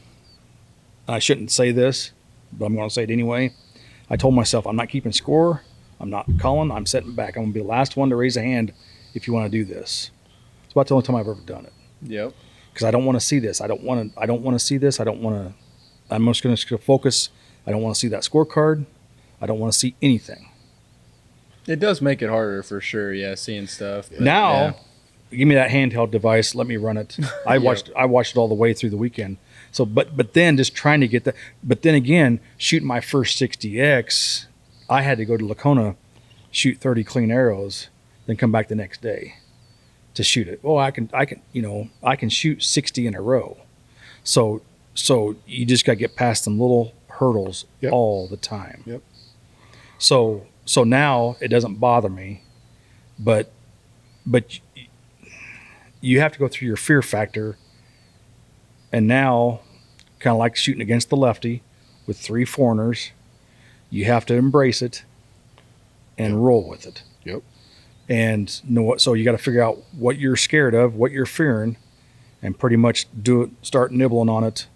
I shouldn't say this, but I'm going to say it anyway. I told myself, I'm not keeping score. I'm not calling. I'm setting back. I'm going to be the last one to raise a hand if you want to do this. It's about the only time I've ever done it. Yep. Because I don't want to see this. I don't want to see this. I'm just going to focus. I don't want to see that scorecard. I don't want to see anything. It does make it harder for sure. Yeah. Seeing stuff. But Now, yeah. give me that handheld device. Let me run it. I watched it all the way through the weekend. So, but then just trying to get that. But then again, shooting my first 60X, I had to go to Lacona, shoot 30 clean arrows, then come back the next day to shoot it. Well, I can shoot 60 in a row. So you just got to get past them little hurdles Yep. all the time. Yep. So now it doesn't bother me, but you have to go through your fear factor. And now, kind of like shooting against the lefty with 3 foreigners, you have to embrace it and roll with it. Yep. And know what? So you got to figure out what you're scared of, what you're fearing, and pretty much start nibbling on it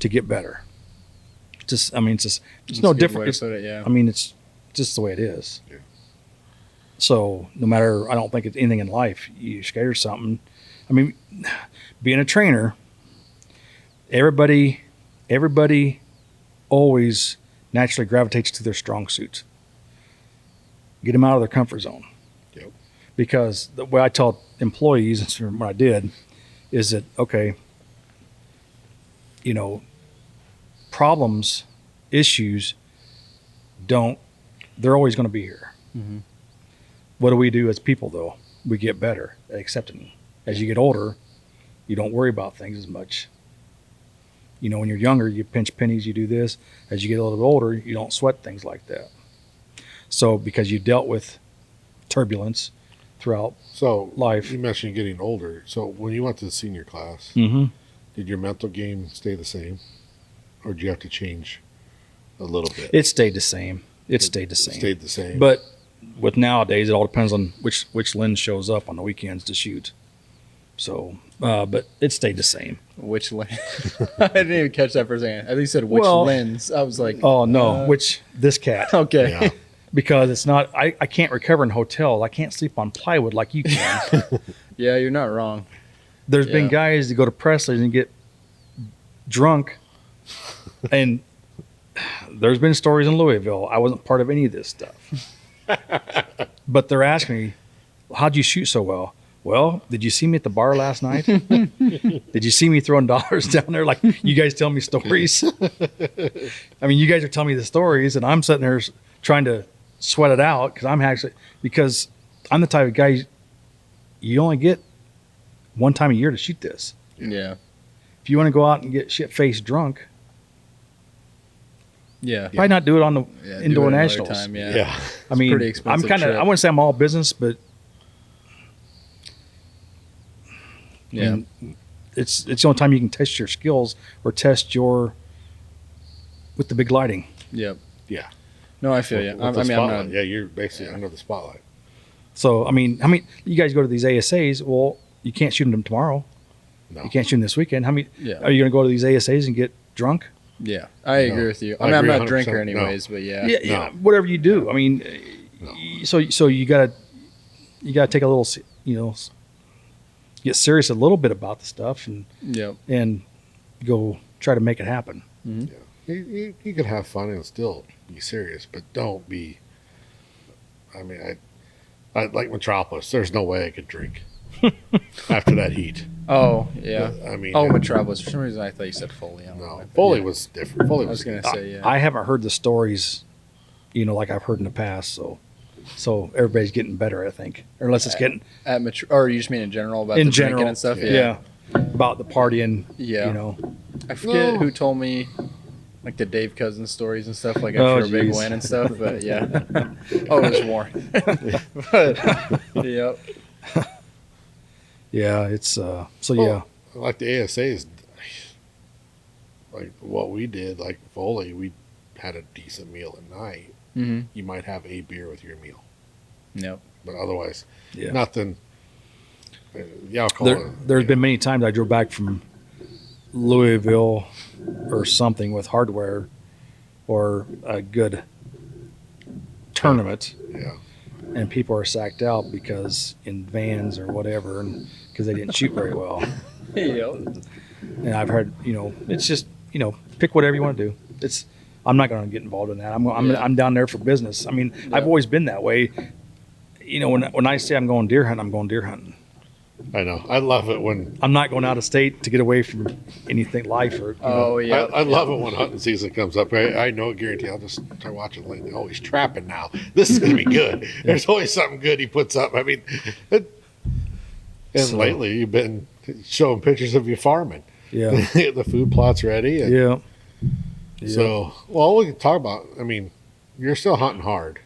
to get better. It's That's no a good different. way to put it, yeah. I mean, it's just the way it is. So no matter, I don't think it's anything in life, you're scared of something. I mean, being a trainer, everybody always naturally gravitates to their strong suits. Get them out of their comfort zone. Yep. Because the way I tell employees, and what I did, is that, okay, problems, issues, they're always going to be here. Mm-hmm. What do we do as people, though? We get better at accepting them. As you get older, you don't worry about things as much. When you're younger, you pinch pennies, you do this. As you get a little bit older, you don't sweat things like that. So because you dealt with turbulence throughout life. You mentioned getting older. So when you went to the senior class, Mm-hmm. did your mental game stay the same? Or did you have to change a little bit? It stayed the same. It stayed the same. Stayed the same. But with nowadays, it all depends on which Lynn shows up on the weekends to shoot. So, but it stayed the same. Which lens? I didn't even catch that for a second. I think you said which lens. I was like, Oh no, this cat. okay. Yeah. Because it's not. I can't recover in hotels. I can't sleep on plywood like you can. Yeah, you're not wrong. There's been Yeah. guys that go to Presley's and get drunk, and there's been stories in Louisville. I wasn't part of any of this stuff, but they're asking me, "How'd you shoot so well?" Well, did you see me at the bar last night? Did you see me throwing dollars down there? Like you guys tell me stories. I mean, you guys are telling me the stories, and I'm sitting there trying to sweat it out because I'm the type of guy you only get one time a year to shoot this. Yeah. If you want to go out and get shit faced drunk, Yeah. why not do it on the Yeah, indoor do it another nationals? time, yeah. Yeah. I mean, pretty I'm expensive kind of, trip. I wouldn't say I'm all business, but Yeah. I mean, it's the only time you can test your skills or test with the big lighting. Yep. Yeah. No, I feel you. With I the mean, I'm spotlight. not. Yeah, you're basically under the spotlight. So, I mean, you guys go to these ASAs. Well, you can't shoot them tomorrow. No. You can't shoot them this weekend. How many? Yeah. Are you going to go to these ASAs and get drunk? Yeah. I agree No. with you. I I mean, I'm agree not a drinker 100%. No. anyways, but yeah. Yeah. Whatever you do. I mean, so you gotta take a little, get serious a little bit about the stuff Yep. and go try to make it happen. Mm-hmm. Yeah. You can have fun and still be serious, but don't be. I mean, I like Metropolis. There's no way I could drink after that heat. Oh, yeah. I mean, Oh, Metropolis. For some reason, I thought you said Foley. I don't know no, why, but Foley yeah. was different. Foley I was was going to say, yeah. I haven't heard the stories, like I've heard in the past. So everybody's getting better, I think, or unless it's getting At or you just mean in general about in the general drinking and stuff? Yeah. About the partying. Yeah. I forget No. who told me, like the Dave Cousins stories and stuff, like Oh, after a big geez. win and stuff. But yeah. Oh, it was Warren. But, yep. Yeah. It's so Well, like the ASAs, like what we did, like Foley, we had a decent meal at night. Mm-hmm. You might have a beer with your meal, Yep. but otherwise, yeah. nothing. The alcohol. There's been many times I drove back from Louisville or something with hardware or a good tournament, Yeah. and people are sacked out because in vans or whatever, and because they didn't shoot very well. Yep. And I've heard, it's just, pick whatever you want to do. I'm not going to get involved in that. I'm down there for business. I mean, Yeah. I've always been that way. When I say I'm going deer hunting, I'm going deer hunting. I know. I love it when. I'm not going out of state to get away from anything life or. Oh, yeah. I love it when hunting season comes up. I know, guarantee. I'll just start watching Lynn. Oh, he's trapping now. This is going to be good. There's always something good he puts up. I mean, and So- lately you've been showing pictures of you farming. Yeah. The food plot's ready. And Yeah. So, well, we can talk about. I mean, you're still hunting hard.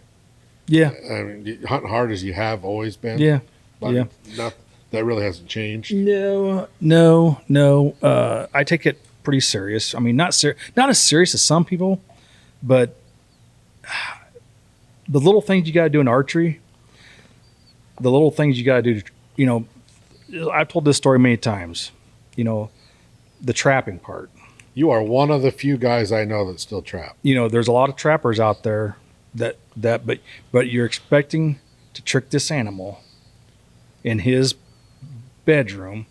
Yeah. I mean, you're hunting hard as you have always been. Yeah. But Yeah. that really hasn't changed. No. I take it pretty serious. I mean, not as serious as some people, but the little things you got to do in archery, the little things you got to do. I've told this story many times. The trapping part. You are one of the few guys I know that still trap. There's a lot of trappers out there that but you're expecting to trick this animal in his bedroom,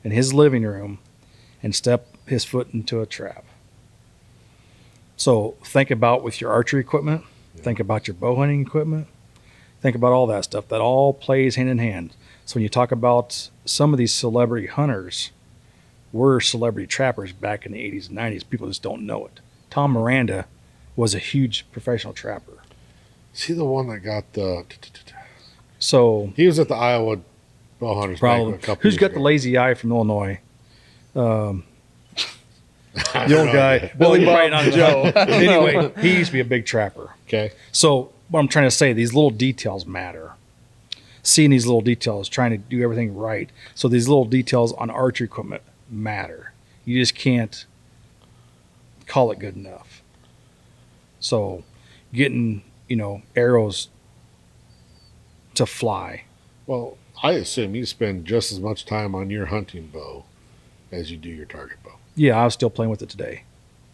in his living room, and step his foot into a trap. So think about with your archery equipment, think about your bow hunting equipment, think about all that stuff. That all plays hand in hand. So when you talk about some of these celebrity hunters, were celebrity trappers back in the 80s and 90s. People just don't know it. Tom Miranda was a huge professional trapper. Is he the one that got the? So He was at the Iowa Bow Hunters probably Banquet a couple who's years got the ago. lazy eye from Illinois? The I old don't know. guy, Billy Bob Bob Joe. Anyway, he used to be a big trapper. Okay. So what I'm trying to say, these little details matter. Seeing these little details, trying to do everything right. So these little details on archery equipment matter. You just can't call it good enough. So getting, arrows to fly. Well, I assume you spend just as much time on your hunting bow as you do your target bow. Yeah, I was still playing with it today.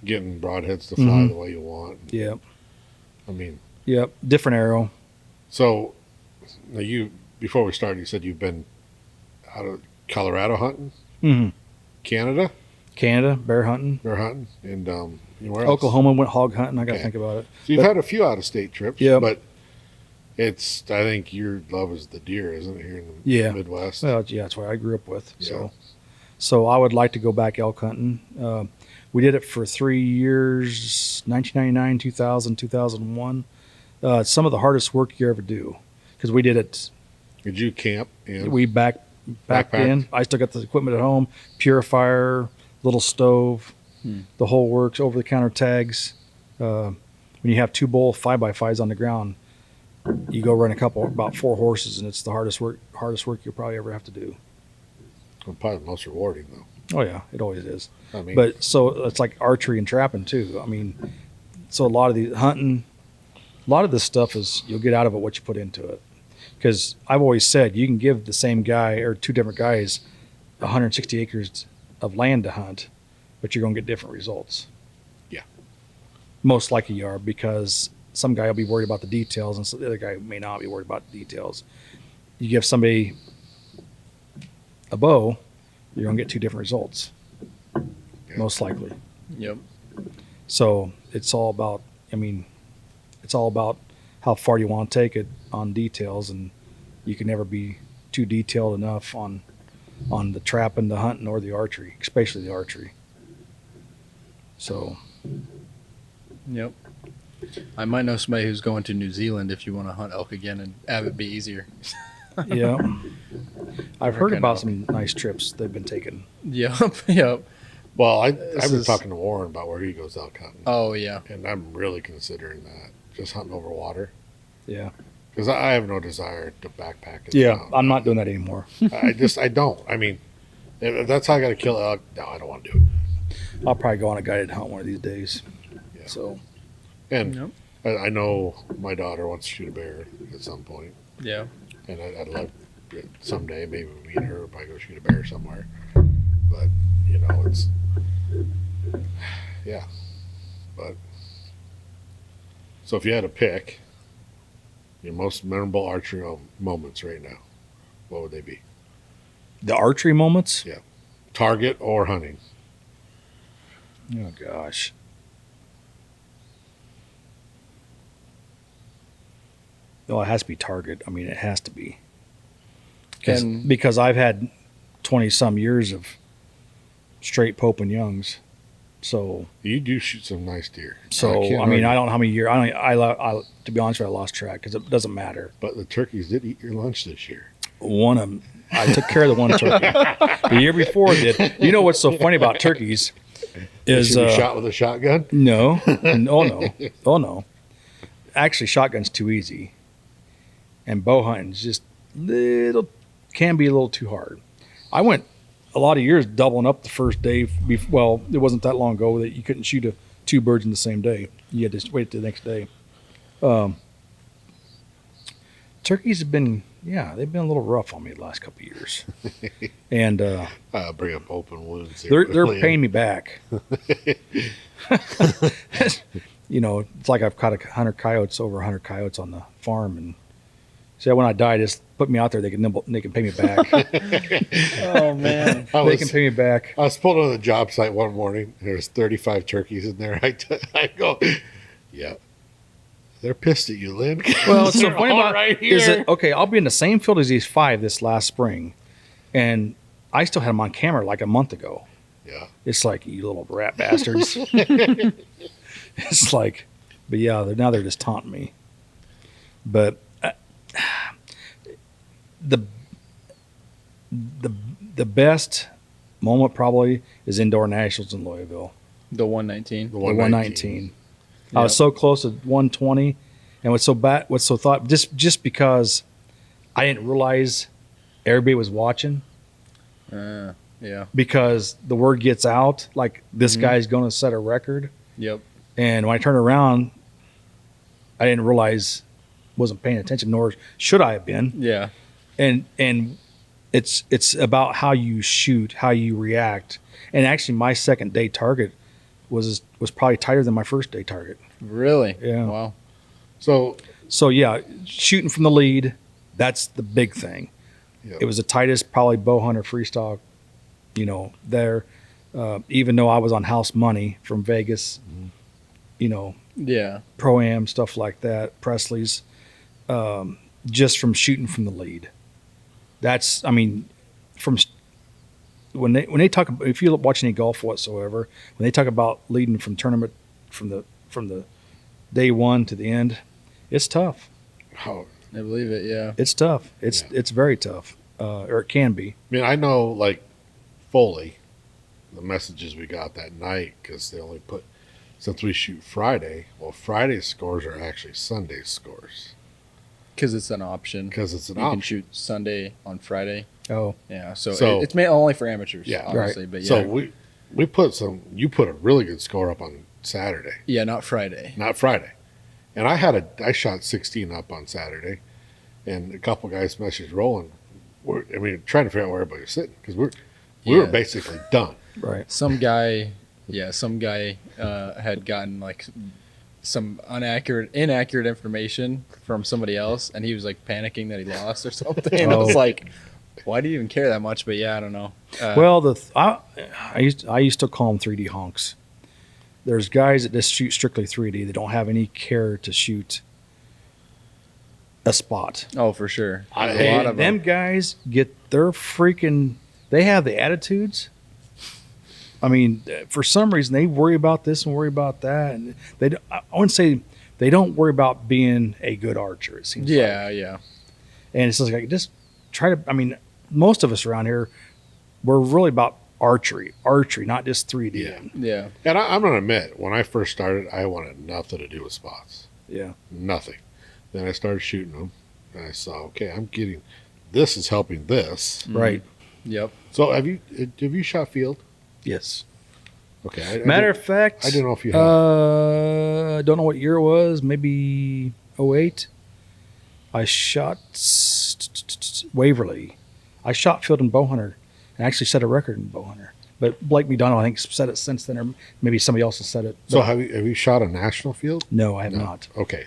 Getting broadheads to fly Mhm. the way you want. Yep. I mean, Yep. Different arrow. so now before we started, you said you've been out of Colorado hunting, Mm-hmm. Canada Canada, bear hunting. bear hunting, and where else? Oklahoma went hog hunting. I got to Okay. think about it. So you've But- had a few out of state trips, Yep. but I think your love is the deer, isn't it? Here in the Yeah. Midwest. Well, yeah, that's what I grew up with. Yeah. So I would like to go back elk hunting. We did it for 3 years, 1999, 2000, 2001. Some of the hardest work you ever do because we did it. Did you camp in? We backed in. I still got the equipment at home: purifier, little stove, the whole works, over-the-counter tags. When you have 2 bull 5x5s on the ground, you go run about 4 horses, and it's the hardest work you'll probably ever have to do. Well, probably the most rewarding, though. Oh yeah, it always is. I mean, But so it's like archery and trapping too. I mean, so a lot of the hunting, a lot of this stuff is you'll get out of it what you put into it. Because I've always said you can give the same guy or 2 different guys 160 acres of land to hunt, but you're going to get different results. Yeah. Most likely you are, because some guy will be worried about the details and so the other guy may not be worried about the details. You give somebody a bow, you're going to get 2 different results. Yeah. Most likely. Yep. So it's all about, how far you want to take it on details, and you can never be too detailed enough on the trapping, the hunting, or the archery, especially the archery. So Yep. I might know somebody who's going to New Zealand if you want to hunt elk again and have it be easier. yeah, I've heard Freaking about elk. some nice trips they've been taking. Yep. Yep. well, I've This been is- talking to Warren about where he goes elk hunting, Oh yeah. and I'm really considering that. Just hunting over water. Yeah, Because I have no desire to backpack it. yeah, down. I'm not doing that anymore. I don't. I mean, if that's how I got to kill elk. No, I don't want to do it. I'll probably go on a guided hunt one of these days. Yeah. So And Yep. I know my daughter wants to shoot a bear at some point, Yeah. and I'd love to someday maybe me and her probably go shoot a bear somewhere. But it's yeah. But so if you had to pick your most memorable archery moments right now, what would they be? the archery moments. Yeah. Target or hunting? Oh gosh. Well, it has to be target. I mean, it has to be. And- Because I've had 20 some years of straight Pope and Youngs. So, You do shoot some nice deer. I can't mean, argue. I don't know how many years. To be honest with you, I lost track because it doesn't matter. But the turkeys did eat your lunch this year. One of them, I took care of the one turkey. The year before did. You know what's so funny about turkeys is Should be shot with a shotgun. no, oh no. Actually, shotgun's too easy, and bow hunting's just can be a little too hard. I went a lot of years doubling up the first day. Well, it wasn't that long ago that you couldn't shoot 2 birds in the same day. You had to wait till the next day. Turkeys have been, they've been a little rough on me the last couple of years, and Bring up open wounds. Here they're with they're Lynn. paying me back. It's like I've caught over 100 coyotes on the farm, and So when I die, just put me out there. They can pay me back. Oh man. I They can was, pay me back. I was pulled on the job site one morning. There's 35 turkeys in there. I go, yeah. They're pissed at you, Lynn. Well, it's so They're funny all about right is here. that okay? I'll be in the same field as these 5 this last spring, and I still had them on camera like a month ago. Yeah. It's like, you little rat bastards. It's like, but yeah, now they're just taunting me. But the the best moment probably is indoor nationals in Louisville. The 119. The 119. I was so close to 120, and what's so thought just because I didn't realize everybody was watching. Yeah. Because the word gets out, like this guy's going to set a record. Yep. And when I turned around, I didn't realize, wasn't paying attention, nor should I have been. Yeah. And it's about how you shoot, how you react. And actually, my second day target was probably tighter than my first day target. Really? Yeah. Wow. So yeah, shooting from the lead, that's the big thing. Yep. It was the tightest, probably bow hunter freestyle, there. Even though I was on house money from Vegas, Yeah. Pro-Am, stuff like that, Presley's, just from shooting from the lead. That's, from when they talk about, if you watch any golf whatsoever, when they talk about leading from tournament from the day one to the end, it's tough. Oh, I believe it. Yeah. It's tough. It's very tough, or it can be. I mean, I know, like, Foley, the messages we got that night, because they only put, since we shoot Friday, well, Friday's scores are actually Sunday's scores. Because it's an option. Because it's an You option. can shoot Sunday on Friday. Oh, Yeah. So, So- it's made only for amateurs. Yeah. Obviously. But yeah. So you put a really good score up on Saturday, yeah. Not Friday. not Friday. And I shot 16 up on Saturday, and a couple guys messaged rolling. Trying to figure out where everybody was sitting, because we were Yeah. basically done. right. Some guy had gotten like some inaccurate information from somebody else, and he was like panicking that he lost or something. And I was Oh. like, why do you even care that much? But yeah, I don't know. Well, I used to call them 3D honks. There's guys that just shoot strictly 3D. They don't have any care to shoot a spot. Oh, for sure. I- There's a lot of Them guys get their freaking. They have the attitudes. For some reason, they worry about this and worry about that, and I wouldn't say they don't worry about being a good archer. It seems. like. Yeah. And it's just like, just try to. Most of us around here, we're really about archery, not just 3D. Yeah. Yeah. And I'm going to admit, when I first started, I wanted nothing to do with spots. Yeah. Nothing. Then I started shooting them, and I saw, okay, this is helping this. Right. Yep. So have you shot field? Yes. Okay. Matter of fact, I didn't know if you had. I don't know what year it was. Maybe 08. I shot Waverly. I shot field in Bowhunter and actually set a record in Bowhunter. But Blake McDonald, I think, said it since then, or maybe somebody else has said it. So But have you shot a national field? no, I have No. not. Okay.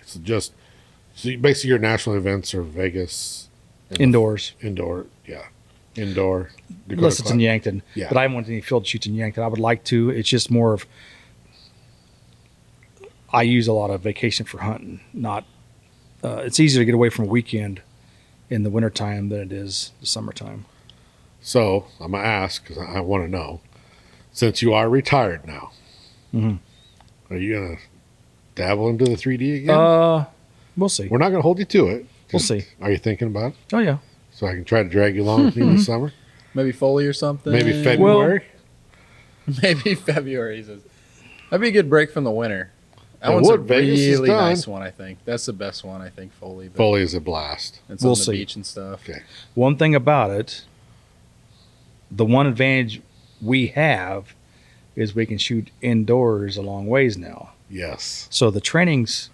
Basically your national events are Vegas. and Indoors. Indoor. Yeah. Indoor. Dakota Unless it's in Club. Yankton. Yeah. But I haven't went to any field shoots in Yankton. I would like to. It's just more of, I use a lot of vacation for hunting. Not, it's easier to get away from a weekend in the wintertime than it is the summertime. So I'm going to ask, because I want to know, since you are retired now, Mhm. are you going to dabble into the 3D again? We'll see. We're not going to hold you to it. We'll Just- see. Are you thinking about it? Oh, yeah. So I can try to drag you along with me in the summer? Maybe Foley or something. Maybe February? Maybe February. He says. That'd be a good break from the winter. That It one's would. a Vegas is really done. nice one, I think. That's the best one, I think, Foley. But Foley is a blast. it's We'll on the see. beach and stuff. Okay. One thing about it, the one advantage we have is we can shoot indoors a long ways now. Yes. So the trainings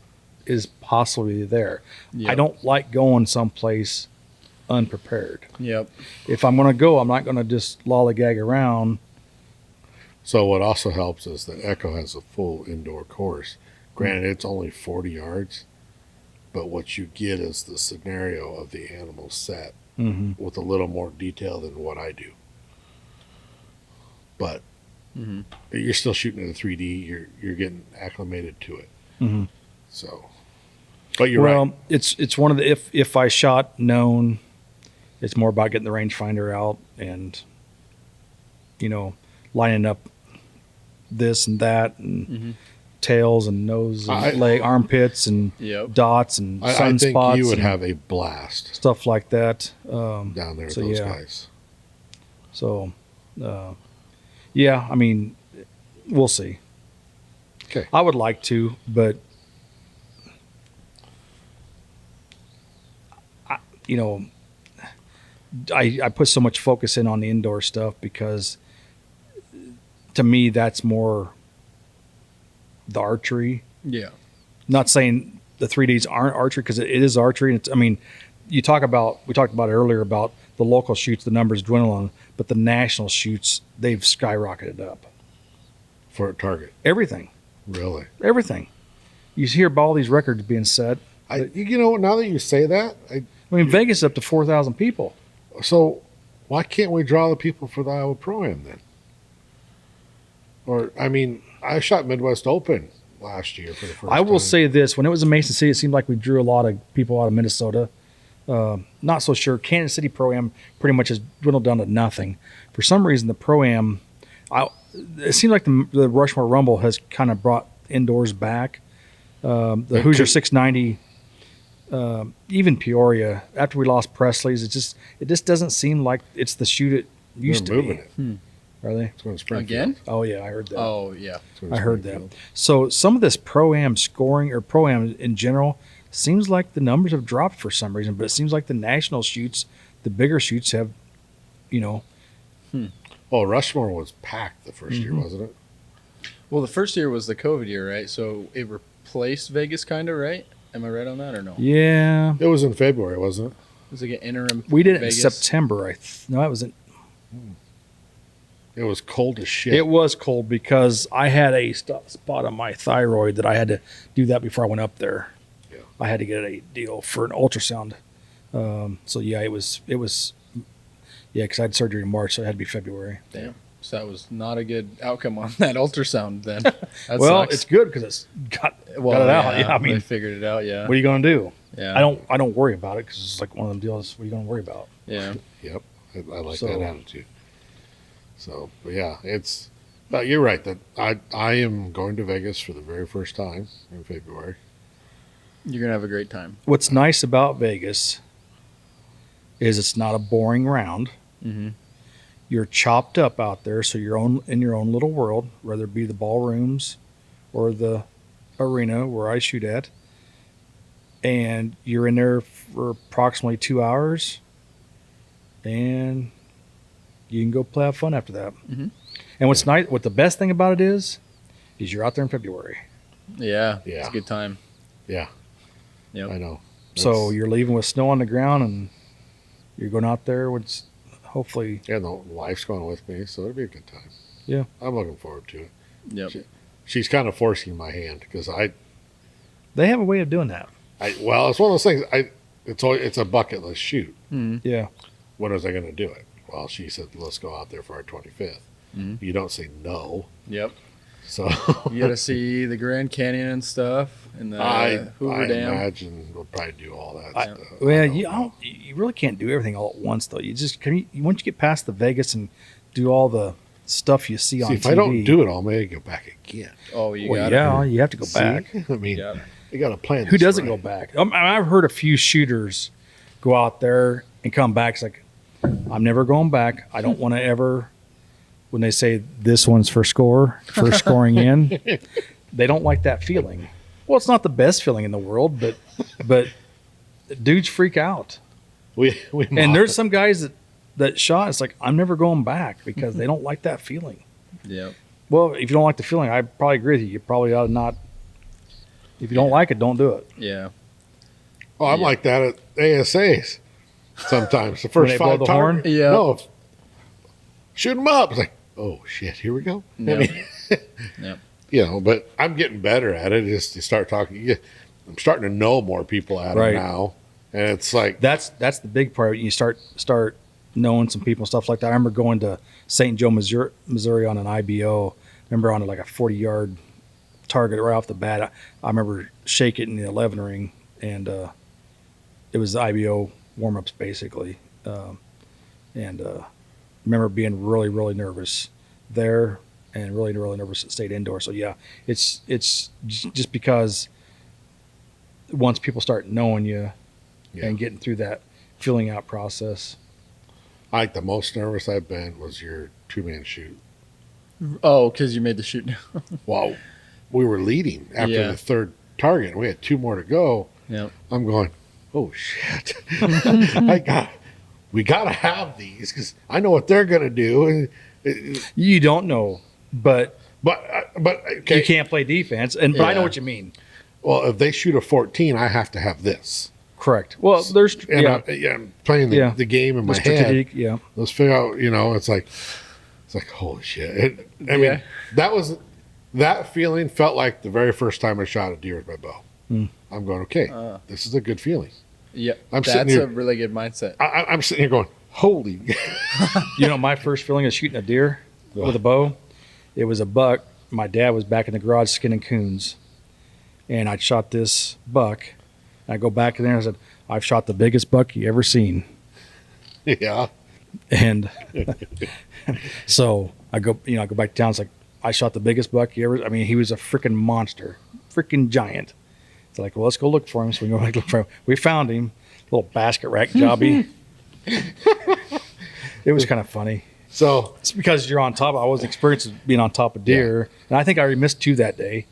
is possibly there. Yep. I don't like going someplace unprepared. Yep. If I'm going to go, I'm not going to just lollygag around. So what also helps is that Echo has a full indoor course. Granted, it's only 40 yards, but what you get is the scenario of the animal set Mm-hmm. with a little more detail than what I do. But you're still shooting in a 3D. You're getting acclimated to it. Mm-hmm. So, but you're right. It's one of the if I shot known, it's more about getting the rangefinder out and lining up this and that and tails and nose and leg armpits and dots and I sunspots. think you would and have a blast stuff like that down there with those guys. So, yeah, I mean, we'll see. Okay. I would like to, but I put so much focus in on the indoor stuff because to me that's more the archery. Yeah. Not saying the 3Ds aren't archery because it is archery. And we talked about it earlier about the local shoots, the numbers dwindling, but the national shoots, they've skyrocketed up. For a target. Everything. Really? Everything. You hear about all these records being set. Now that you say that, Vegas is up to 4,000 people. so why can't we draw the people for the Iowa Pro-Am then? Or, I shot Midwest Open last year for the first I will time. say this: when it was in Mason City, it seemed like we drew a lot of people out of Minnesota. Not so sure. Kansas City Pro-Am pretty much has dwindled down to nothing. For some reason, the Pro-Am, it seemed like the Rushmore Rumble has kind of brought indoors back. The Hoosier 690, even Peoria. After we lost Presley's, it just doesn't seem like it's the shoot it used They're to moving be. it. Are they? It's going to Springfield. Again? Oh yeah, I heard that. Oh yeah. It's going to I heard that. Springfield. So some of this Pro-Am scoring or Pro-Am in general seems like the numbers have dropped for some reason, but it seems like the national shoots, the bigger shoots have, Well, Rushmore was packed the first year, wasn't it? Well, the first year was the COVID year, right? So it replaced Vegas, kind of, right? Am I right on that or no? yeah. It was in February, wasn't it? It was like an interim. We did it Vegas. in September. No, it was in. It was cold as shit. It was cold because I had a spot on my thyroid that I had to do that before I went up there. Yeah. I had to get a deal for an ultrasound. So yeah, it was. Yeah, because I had surgery in March, so it had to be February. Damn. So that was not a good outcome on that ultrasound then. That Well, sucks. it's good because it's got it out. Yeah, I mean, they figured it out. Yeah. what are you going to do? Yeah. I don't worry about it because it's like one of them deals. What are you going to worry about? Yeah. Yep. I like So- that attitude. So, but yeah, you're right that I am going to Vegas for the very first time in February. You're gonna have a great time. What's nice about Vegas is it's not a boring round. Mm-hmm. You're chopped up out there, so you're in your own little world, whether it be the ballrooms or the arena where I shoot at, and you're in there for approximately 2 hours, and you can go have fun after that. Mhm. And what's nice, what the best thing about it is you're out there in February. Yeah. Yeah. It's a good time. Yeah, Yep. I know. So That's- you're leaving with snow on the ground, and you're going out there with hopefully. yeah, the wife's going with me, so it'll be a good time. Yeah. I'm looking forward to it. Yep. She's kind of forcing my hand because They have a way of doing that. well, it's one of those things. It's a bucket list shoot. Mm-hmm. Yeah. When was I going to do it? Well, she said, let's go out there for our 25th. Mhm. You don't say no. Yep. So You got to see the Grand Canyon and stuff, and the I Hoover Dam. imagine we'll probably do all that stuff. Well, I don't you know. you really can't do everything all at once, though. You just once you get past the Vegas and do all the stuff you see on See, if TV. I don't do it, I'll maybe go back again. Oh, you Well, got yeah, you have to go See? back. I mean, Yep. you got to plan. Who this doesn't right. go back? I've heard a few shooters go out there and come back. It's like, I'm never going back. I don't want to ever. When they say this one's for scoring in, they don't like that feeling. Well, it's not the best feeling in the world, but dudes freak out. We And there's some guys that shot. It's like, I'm never going back because they don't like that feeling. Yep. Well, if you don't like the feeling, I probably agree with you. You probably ought to not. If you don't like it, don't do it. Yeah. Oh, I'm Yeah. like that at ASAs. Sometimes the first they blow 5 the horn? targets. Yeah. No, shoot them up. It's like, oh shit, here we go. Yep. Yep. But I'm getting better at it. Just you start talking. I'm starting to know more people at Right. them now, and it's like That's the big part. You start knowing some people, stuff like that. I remember going to St. Joe, Missouri on an IBO. I remember on like a 40-yard target right off the bat. I remember shake it in the 11 ring, and it was the IBO warm-ups basically. And remember being really, really nervous there, and really, really nervous at state indoor. So yeah, it's just because once people start knowing you and getting through that filling out process. I think the most nervous I've been was your 2-man shoot. Oh, because you made the shoot. Well, we were leading after Yeah. the third target. We had 2 more to go. Yep. I'm going, oh shit! We gotta have these because I know what they're gonna do. And You don't know, but okay. you can't play defense. But I know Yeah. what you mean. Well, if they shoot a 14, I have to have this. Correct. Well, there's And I'm playing the game in the my head. strategic, yeah. Let's figure out. It's like holy shit. I mean, that feeling felt like the very first time I shot a deer with my bow. I'm going, okay, this is a good feeling. Yeah, I'm sitting that's here- a really good mindset. I'm sitting here going, holy. My first feeling of shooting a deer with a bow, it was a buck. My dad was back in the garage skinning coons, and I'd shot this buck. And I go back in there and I said, I've shot the biggest buck you ever seen. Yeah. And so I go back to town. It's like, I shot the biggest buck you ever. I mean, he was a freaking monster, freaking giant. It's like, well, let's go look for him. So we go back look for him. We found him, little basket rack jobby. It was kind of funny. So It's because you're on top. I was experienced with being on top of deer, and I think I missed 2 that day.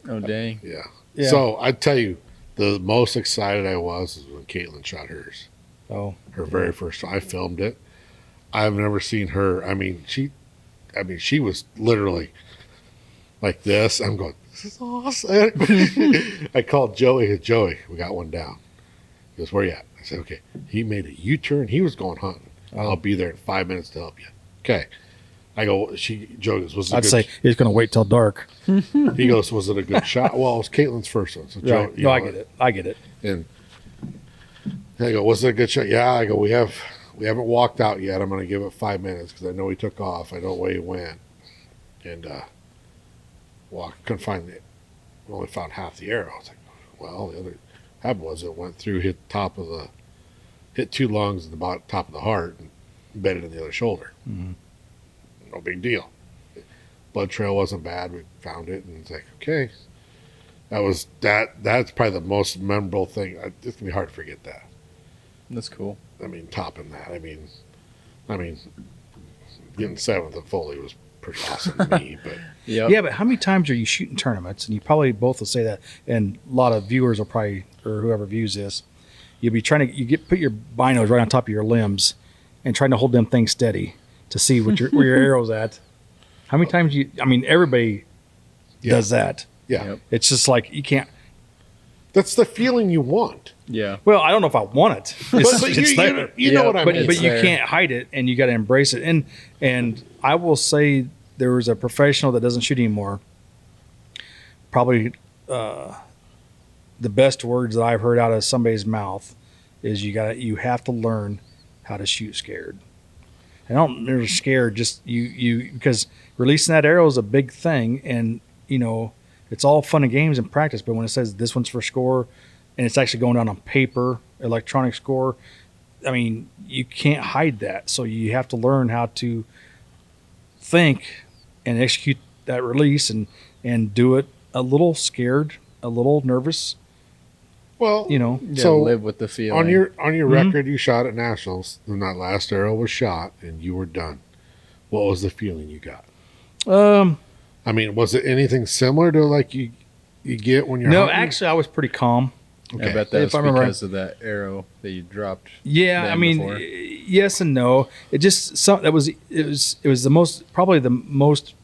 Oh, dang. yeah. Yeah. So I tell you, the most excited I was when Caitlin shot hers. Oh, Her very first. I filmed it. I've never seen her. I mean, she was literally like this. I'm going, this is awesome. I called Joey. I said, Joey, we got one down. He goes, where you at? I said, okay. He made a U-turn. He was going hunting. I'll be there in 5 minutes to help you. Okay. I go, Joe goes, was it a I'd good say he's going to wait till dark. He goes, was it a good shot? Well, it was Caitlin's first one. So Joe, Right. No, I get it. I get it. And I go, was it a good shot? Yeah. I go, we haven't walked out yet. I'm going to give it 5 minutes because I know he took off. I know where he went. And I couldn't find it. We only found half the arrow. I was like, well, the other happened was it went through, hit 2 lungs and the top of the heart, and embedded in the other shoulder. Mm-hmm. No big deal. Blood trail wasn't bad. We found it, and it's like, okay. That's probably the most memorable thing. It's gonna be hard to forget that. That's cool. I mean, topping that. I mean, getting 7th at Foley was pretty awesome to me. But Yep. Yeah, but how many times are you shooting tournaments? And you probably both will say that, and a lot of viewers will probably, or whoever views this, you'll be trying to put your binos right on top of your limbs and trying to hold them things steady to see where your arrow's at. How many times everybody does that. yeah, Yep. It's just like you can't. that's the feeling you want. Yeah. Well, I don't know if I want it. But It's there. you know Yeah, what I but mean. but you there. can't hide it, and you got to embrace it. And I will say there was a professional that doesn't shoot anymore. Probably the best words that I've heard out of somebody's mouth is you have to learn how to shoot scared. And I don't mean scared, just you because releasing that arrow is a big thing, and it's all fun and games and practice. But when it says this one's for score, and it's actually going down on paper, electronic score, I mean, you can't hide that. So you have to learn how to think and execute that release and do it a little scared, a little nervous. Well, Yeah, so live with the feeling. on your Mm-hmm. record, you shot at nationals, and that last arrow was shot, and you were done. What was the feeling you got? I mean, was it anything similar to like you get when you're No, hunting? actually, I was pretty calm. I bet that's If I remember because of that arrow that you dropped. Yeah, than I mean, before. yes and no. It just it was the most, probably the most,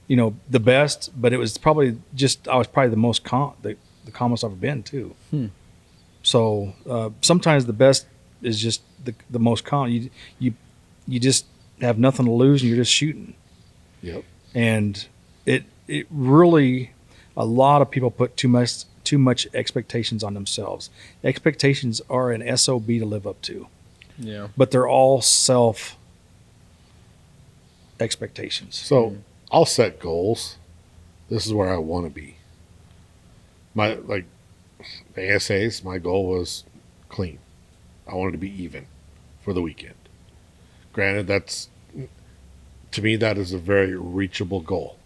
the best, but it was probably just I was probably the most the calmest I've been too. So sometimes the best is just the most calm. You just have nothing to lose and you're just shooting. Yep. And it really, a lot of people put too too much expectations on themselves. Expectations are an SOB to live up to, Yeah. but they're all self expectations. So I'll set goals. This is where I want to be. The ASAs, my goal was clean. I wanted to be even for the weekend. Granted, to me, that is a very reachable goal.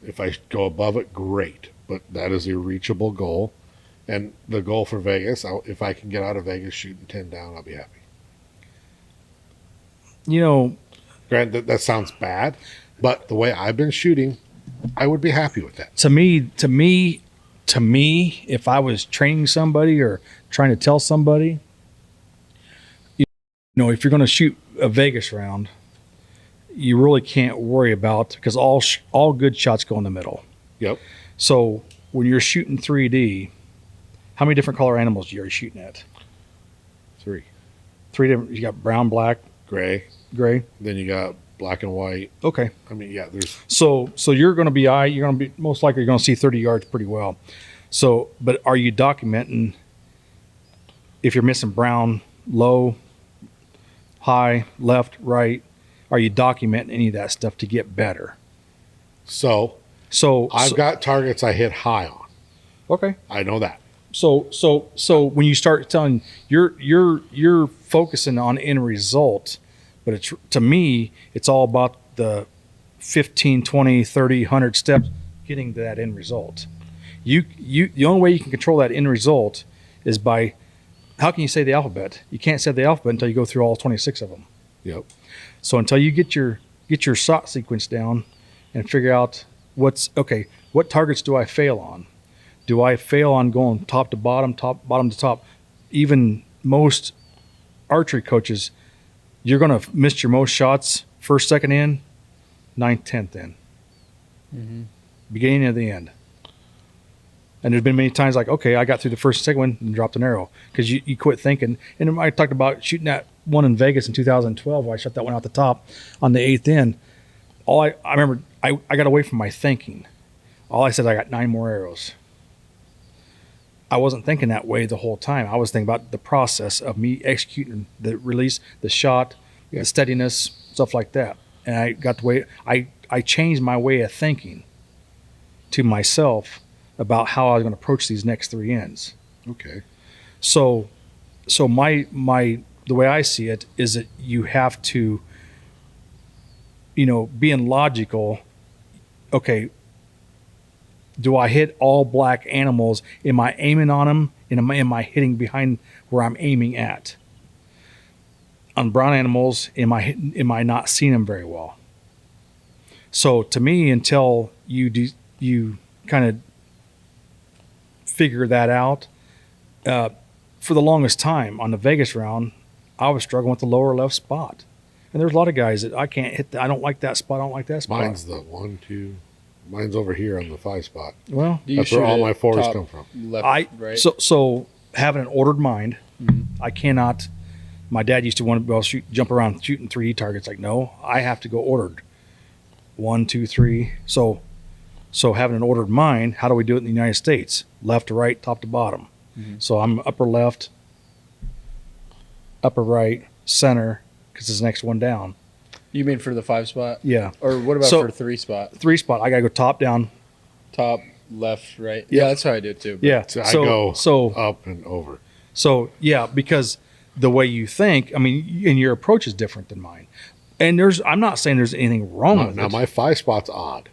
If I go above it, great, but that is a reachable goal. And the goal for Vegas, if I can get out of Vegas shooting 10 down, I'll be happy. You know, Granted, that sounds bad, but the way I've been shooting, I would be happy with that. to me, if I was training somebody or trying to tell somebody, you know, if you're going to shoot a Vegas round, you really can't worry about, because all good shots go in the middle. Yep. So when you're shooting 3D, how many different color animals are you shooting at? 3. 3 different. You got brown, black, Gray. gray. Then you got black and white. Okay. I mean, yeah, there's. So you're going to be most likely you're going to see 30 yards pretty well. So, but are you documenting if you're missing brown, low, high, left, right? Are you documenting any of that stuff to get better? So I've got targets I hit high on. Okay. I know that. So when you start telling you're focusing on end result, but it's, to me, it's all about the 15, 20, 30, 100 steps getting to that end result. The only way you can control that end result is by, how can you say the alphabet? You can't say the alphabet until you go through all 26 of them. Yep. So until you get your shot sequence down and figure out what targets do I fail on? Do I fail on going top to bottom to top? Even most archery coaches, you're going to miss your most shots first, second in, 9th, 10th in. Beginning of the end. And there's been many times like, okay, I got through the first and second one and dropped an arrow because you quit thinking. And I talked about shooting that one in Vegas in 2012 where I shot that one out the top on the 8th in. I remember I got away from my thinking. All I said, I got 9 more arrows. I wasn't thinking that way the whole time. I was thinking about the process of me executing the release, the shot, the steadiness, stuff like that. And I got the way I changed my way of thinking to myself about how I was going to approach these next 3 ends. Okay. So my the way I see it is that you have to, being logical. Okay, do I hit all black animals? Am I aiming on them? And am I hitting behind where I'm aiming at? On brown animals, am I not seeing them very well? So to me, until you kind of figure that out, for the longest time on the Vegas round, I was struggling with the lower left spot. And there's a lot of guys that I can't hit. I don't like that spot. I don't like that spot. Mine's the 1, 2. Mine's over here on the 5 spot. Well, That's where all my fours come from. Left, right. So having an ordered mind, I cannot. My dad used to want to jump around shooting 3D targets. Like, no, I have to go ordered. 1, 2, 3. So having an ordered mind, how do we do it in the United States? Left to right, top to bottom. So I'm upper left, upper right, center, because it's the next one down. You mean for the 5 spot? Yeah. Or what about for 3 spot? 3 spot, I got to go top down. Top, left, right. Yeah, that's how I do it too. Yeah. So I go up and over. So, yeah, because the way you think, I mean, and your approach is different than mine. And I'm not saying there's anything wrong with Now it. my 5 spot's odd.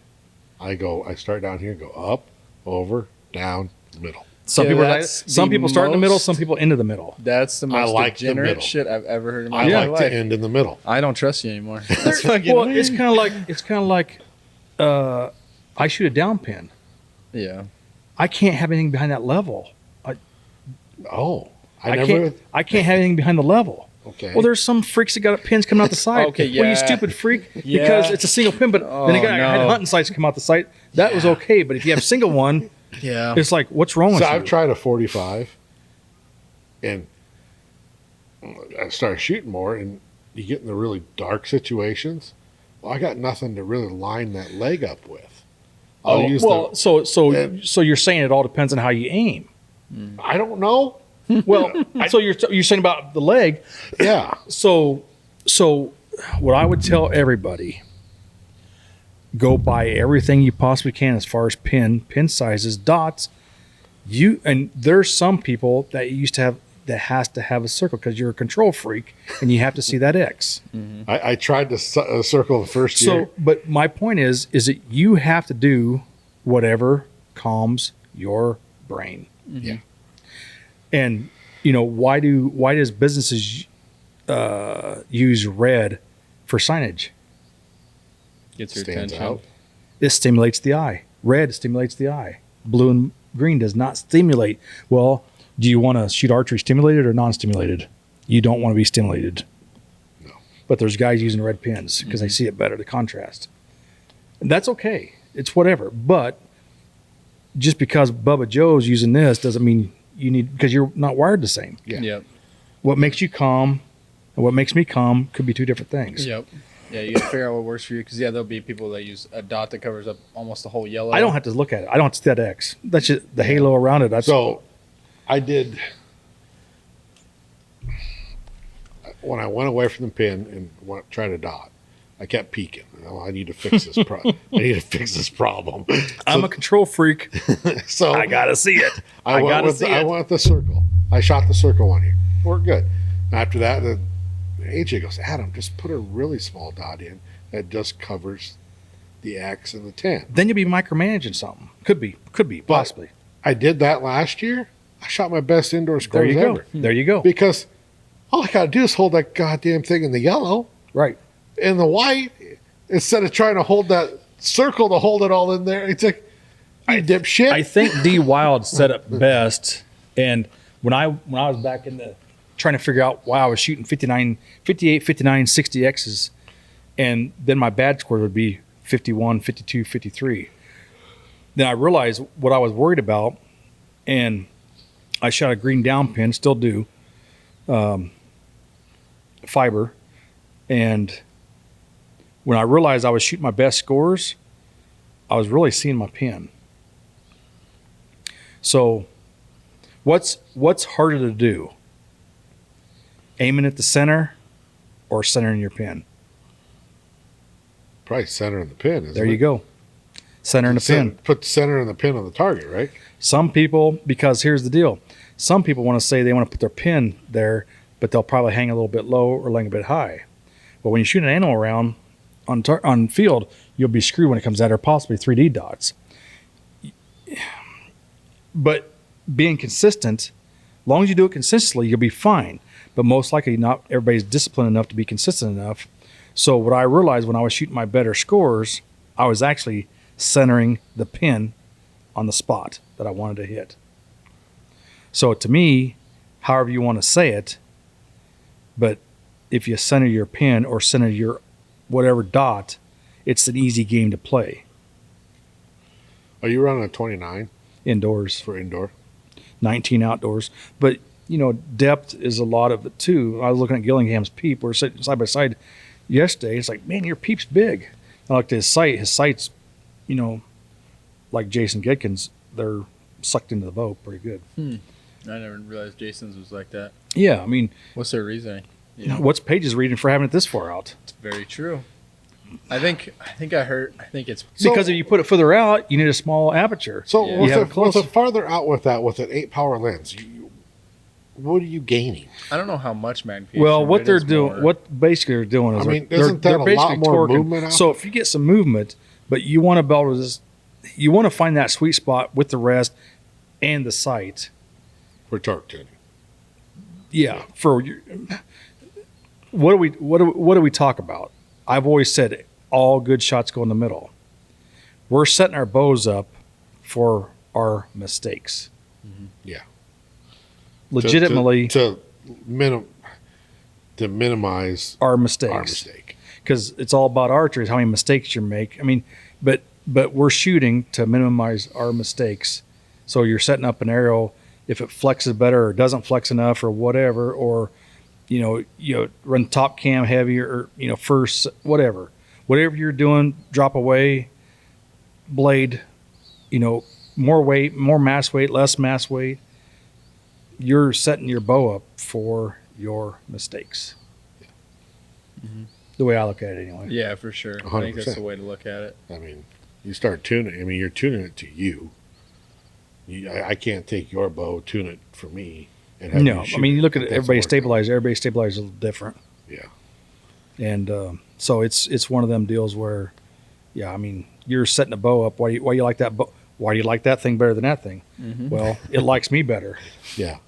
I start down here, go up, over, down, middle. Some people start in the middle, some people into the middle. That's the most like the degenerate middle. shit I've ever heard in my I life. like to end in the middle. I don't trust you anymore. That's fucking Well, weird. it's kind of like I shoot a down pin. Yeah. I can't have anything behind that level. Oh, I can't have anything behind the level. Okay. Well, there's some freaks that got pins coming out the side. Okay, Well, you yeah. stupid freak. Yeah. Because it's a single pin, but then again, I had no. hunting sights come out the sight. That was okay. But if you have a single one, Yeah. it's like, what's wrong with So you? I've tried a 45, and I started shooting more, and you get in the really dark situations. Well, I got nothing to really line that leg up with. I'll use well, so and- you're saying it all depends on how you aim. I don't know. Well, so you're saying about the leg. Yeah. So what I would tell everybody, go buy everything you possibly can as far as pin sizes, dots. And there's some people that has to have a circle because you're a control freak and you have to see that X. I tried to circle the first year. So, but my point is that you have to do whatever calms your brain. Yeah. And why does businesses use red for signage? Gets your Stands attention. out. It stimulates the eye. Red stimulates the eye. Blue and green does not stimulate. Well, do you want to shoot archery stimulated or non-stimulated? You don't want to be stimulated. No. But there's guys using red pins because they see it better, the contrast. And that's okay. It's whatever. But just because Bubba Joe's using this doesn't mean you need, because you're not wired the same. Yeah. Yep. What makes you calm and what makes me calm could be two different things. Yep. Yeah, you gotta figure out what works for you because there'll be people that use a dot that covers up almost the whole yellow. I don't have to look at it. I don't have to see that X. That's just the halo around it. That's So I did, when I went away from the pin and tried to dot, I kept peeking. I need to fix this. I need to fix this problem. I'm a control freak. So I gotta see it. I went with the circle. I shot the circle one year. Worked good. After that, AJ goes, Adam, just put a really small dot in that just covers the X and the 10. Then you'll be micromanaging something. Could be, possibly. I did that last year. I shot my best indoor There scores you go. ever. There you go. Because all I got to do is hold that goddamn thing in the yellow Right. and the white instead of trying to hold that circle to hold it all in there. It's like, you dipshit. I think D Wild said it best. And when I was back in the trying to figure out why I was shooting 58, 59, 60 X's, and then my bad score would be 51, 52, 53. Then I realized what I was worried about, and I shot a green down pin, still do, fiber, and when I realized I was shooting my best scores, I was really seeing my pin. So what's harder to do? Aiming at the center or centering your pin? Probably center in the pin. Isn't There you go. Center in the pin. Put the center in the pin on the target, right? Some people, because here's the deal. Some people want to say they want to put their pin there, but they'll probably hang a little bit low or hang a bit high. But when you shoot an animal around on field, you'll be screwed when it comes out, or possibly 3D dots. But being consistent, as long as you do it consistently, you'll be fine. But most likely not everybody's disciplined enough to be consistent enough. So what I realized when I was shooting my better scores, I was actually centering the pin on the spot that I wanted to hit. So to me, however you want to say it, but if you center your pin or center your whatever dot, it's an easy game to play Are you running a 29 indoors, for indoor? 19 outdoors. But, depth is a lot of it too. I was looking at Gillingham's peep. We're sitting side by side yesterday. It's like, man, your peep's big. I looked at his sight. His sight's, like Jason Gidkin's, they're sucked into the bow pretty good. I never realized Jason's was like that. Yeah, I mean, What's their reasoning? what's Paige's reading for having it this far out? It's very true. I think it's Because if you put it further out, you need a small aperture. So Yeah. with, You have it close. with a farther out with that, with an 8-power lens, what are you gaining? I don't know how much magnification. Well, but what it they're is doing, more. what basically they're doing is I mean, they're isn't that a lot basically more torquing. movement out So there? if you get some movement, but you want to be able to you want to find that sweet spot with the rest and the sight. For torque tuning. Yeah. For your, what do we talk about? I've always said all good shots go in the middle. We're setting our bows up for our mistakes. Yeah. Legitimately, To minimize our our mistakes. mistake. Because it's all about archery, is how many mistakes you make. I mean, but we're shooting to minimize our mistakes. So you're setting up an arrow, if it flexes better or doesn't flex enough or whatever, or you run top cam heavy or first whatever you're doing, drop away, blade, more weight, more mass weight, less mass weight, you're setting your bow up for your mistakes. Mm-hmm. The way I look at it, anyway. Yeah, for sure. 100%. I think that's the way to look at it. I mean, you start tuning. I mean, you're tuning it to you. I can't take your bow, tune it for me, and have No, you shoot I mean, you it. look at That's everybody's work. stabilizer. Everybody's stabilizer is a little different. Yeah. And so it's one of them deals where, yeah, I mean, you're setting a bow up. Why you like that bow? Why do you like that thing better than that thing? Mm-hmm. Well, it likes me better. Yeah.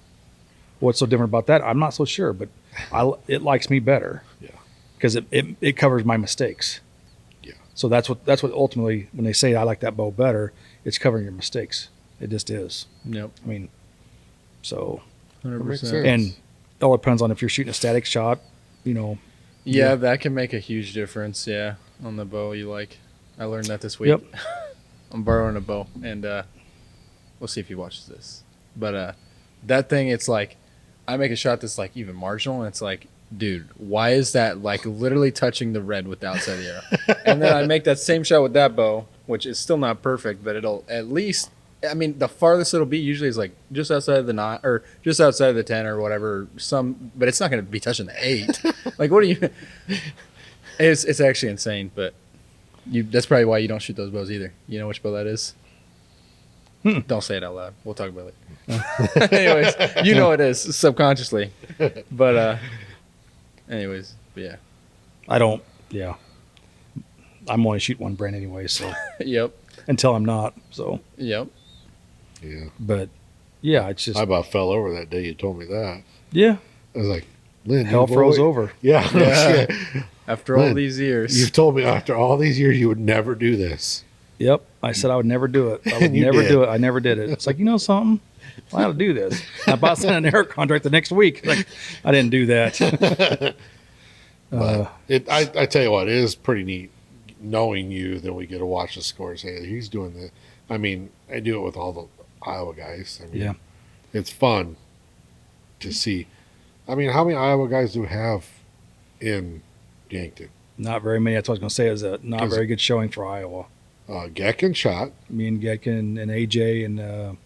What's so different about that? I'm not so sure, but it likes me better. Yeah. Because it covers my mistakes. Yeah. So that's what ultimately, when they say I like that bow better, it's covering your mistakes. It just is. Yep. I mean, so 100%. sense. and it all depends on if you're shooting a static shot, Yeah, that can make a huge difference. Yeah, on the bow you like. I learned that this week. Yep. I'm borrowing a bow, and we'll see if he watches this. But that thing, it's like I make a shot that's like even marginal, and it's like, dude, why is that like literally touching the red with the outside of the arrow? And then I make that same shot with that bow, which is still not perfect, but it'll at least. I mean, the farthest it'll be usually is like just outside of the 9 or just outside of the 10 or whatever. But it's not going to be touching the 8. Like, what are you? It's actually insane. But that's probably why you don't shoot those bows either. You know which bow that is? Don't say it out loud. We'll talk about it. Anyways, you know it is subconsciously. But anyways, but yeah. I don't. Yeah, I'm only shooting one brand anyway, so Yep. until I'm not. So, Yep. Yeah. but yeah, it's just I about fell over that day you told me that. yeah. I was like, Lynn, Hell you've froze always- over. Yeah. No Yeah. shit. After all Lynn, these years. You've told me after all these years you would never do this. Yep. I said I would never do it. I would And you never did. do it. I never did it. It's like, something? I ought to do this. And I about signed an air contract the next week. Like, I didn't do that. But I tell you what, it is pretty neat knowing you that we get to watch the scores. Hey, he's doing the. I mean, I do it with all the Iowa guys. I mean, Yeah. it's fun to see. I mean, how many Iowa guys do we have in Yankton? Not very many. That's what I was going to say. Is a not 'Cause- very good showing for Iowa. Gecken shot. Me and Getkin and AJ and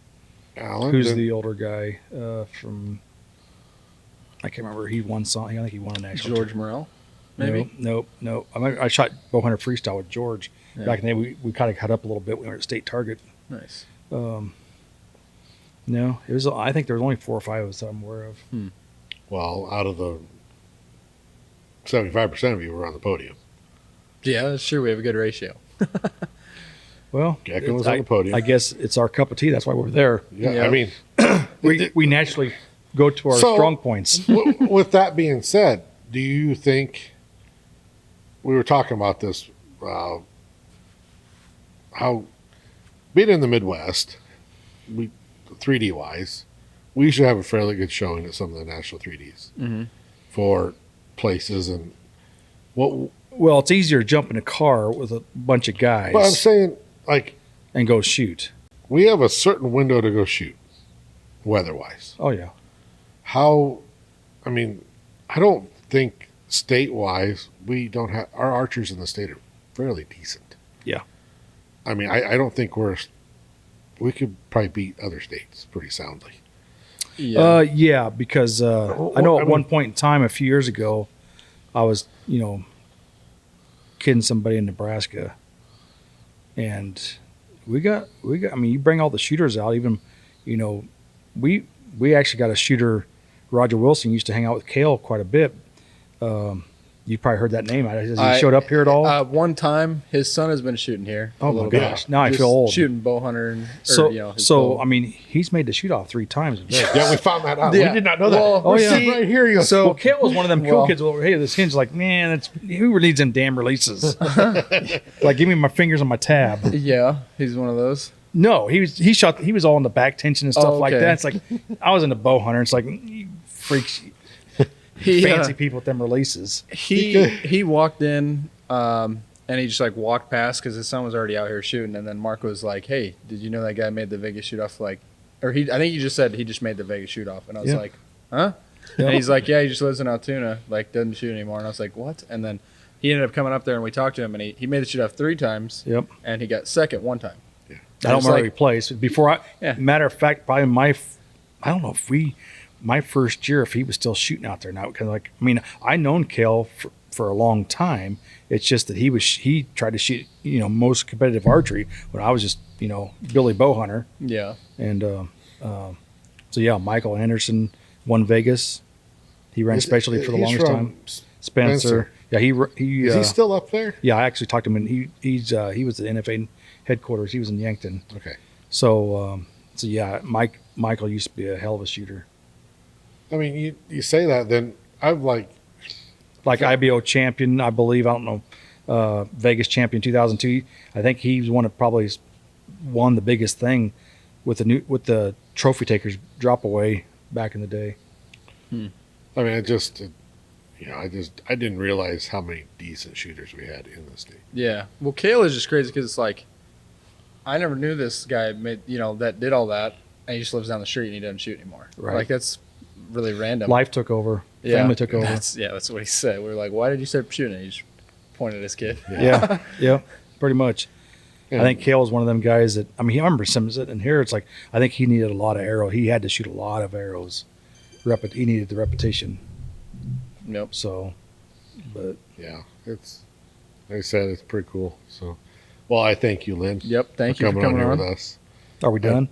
Allen. who's then- the older guy from? I can't remember. He won something. I think he won a national. George Morrell, maybe. No. I shot bow hunter freestyle with George Yeah. back in the day. We kind of cut up a little bit when we were at state target. Nice. No, it was. I think there was only 4 or 5 of us I'm aware of. Well, out of the 75% of you were on the podium. Yeah, that's true. We have a good ratio. Well, Gecken was on the podium. I guess it's our cup of tea. That's why we're there. Yeah, Yeah. I mean, We naturally go to our So- strong points. with that being said, do you think we were talking about this? How being in the Midwest, we 3D wise, we usually have a fairly good showing at some of the national 3Ds Mm-hmm. for places and what. Well, it's easier to jump in a car with a bunch of guys But I'm saying, like, and go shoot. we have a certain window to go shoot, weather wise. Oh yeah. How? I mean, I don't think state wise we don't have our archers in the state are fairly decent. Yeah. I mean, I don't think we could probably beat other states pretty soundly. Yeah. Because I know at one point in time a few years ago, I was kidding somebody in Nebraska, and we got. I mean, you bring all the shooters out. Even, we actually got a shooter. Roger Wilson used to hang out with Cale quite a bit. You probably heard that name. Has he showed up here at all? One time, his son has been shooting here. Oh a my little gosh! bit. Now I Just feel old. Shooting bow hunter and his So bow. I mean, he's made the shoot off 3 times. in Vegas. Yeah, we found that out. Yeah. We did not know that. Well, We're oh, yeah. sitting right here. He goes, So- Well, Cale was one of them cool Well- kids over here. This hinge, like, man, who needs them damn releases? Like, give me my fingers on my tab. Yeah, he's one of those. No, he was all in the back tension and stuff Oh, like okay. that. It's like I was in the bow hunter. It's like you freaks, He fancy people with them releases. he walked in and he just like walked past because his son was already out here shooting, and then Mark was like, "Hey, did you know that guy made the Vegas shoot off?" I think you just said he just made the Vegas shoot off, and I was Yeah. like, "Huh?" Yeah. And he's like, "Yeah, he just lives in Altoona, like doesn't shoot anymore." And I was like, "What?" And then he ended up coming up there, and we talked to him, and he made the shoot off 3 times, Yep. and he got second 1 time. I don't It's remember like- every place. Before Yeah. matter of fact, probably I don't know if my first year, if he was still shooting out there now. Because I known Kale for a long time. It's just that he tried to shoot, most competitive archery when I was just, Billy bow hunter. Yeah. And so yeah, Michael Anderson won Vegas. He ran specialty for the He's longest from time. Spencer. Yeah, he Is he still up there? Yeah, I actually talked to him, and he was at NFA headquarters. He was in Yankton. Okay. So yeah, Michael used to be a hell of a shooter. I mean, you say that, then I'm like IBO champion, I believe. I don't know, Vegas champion 2002. I think he was probably won the biggest thing with the trophy takers drop away back in the day. I mean, I didn't realize how many decent shooters we had in the state. Yeah. Well, Kale is just crazy because it's like, I never knew this guy that did all that, and he just lives down the street and he doesn't shoot anymore. Right. Like, that's really random. Life took over. Yeah. Family took over. That's what he said. We were like, why did you start shooting? He just pointed at his kid. Yeah, pretty much. Yeah. I think Kale was one of them guys that, I remember sitting here. It's like, I think he needed a lot of arrows. He had to shoot a lot of arrows. He needed the repetition. Nope. So, but Yeah, it's like I said, it's pretty cool. So, well, I thank you, Lynn. Yep. Thank for you for coming on coming here on. with us. are we done?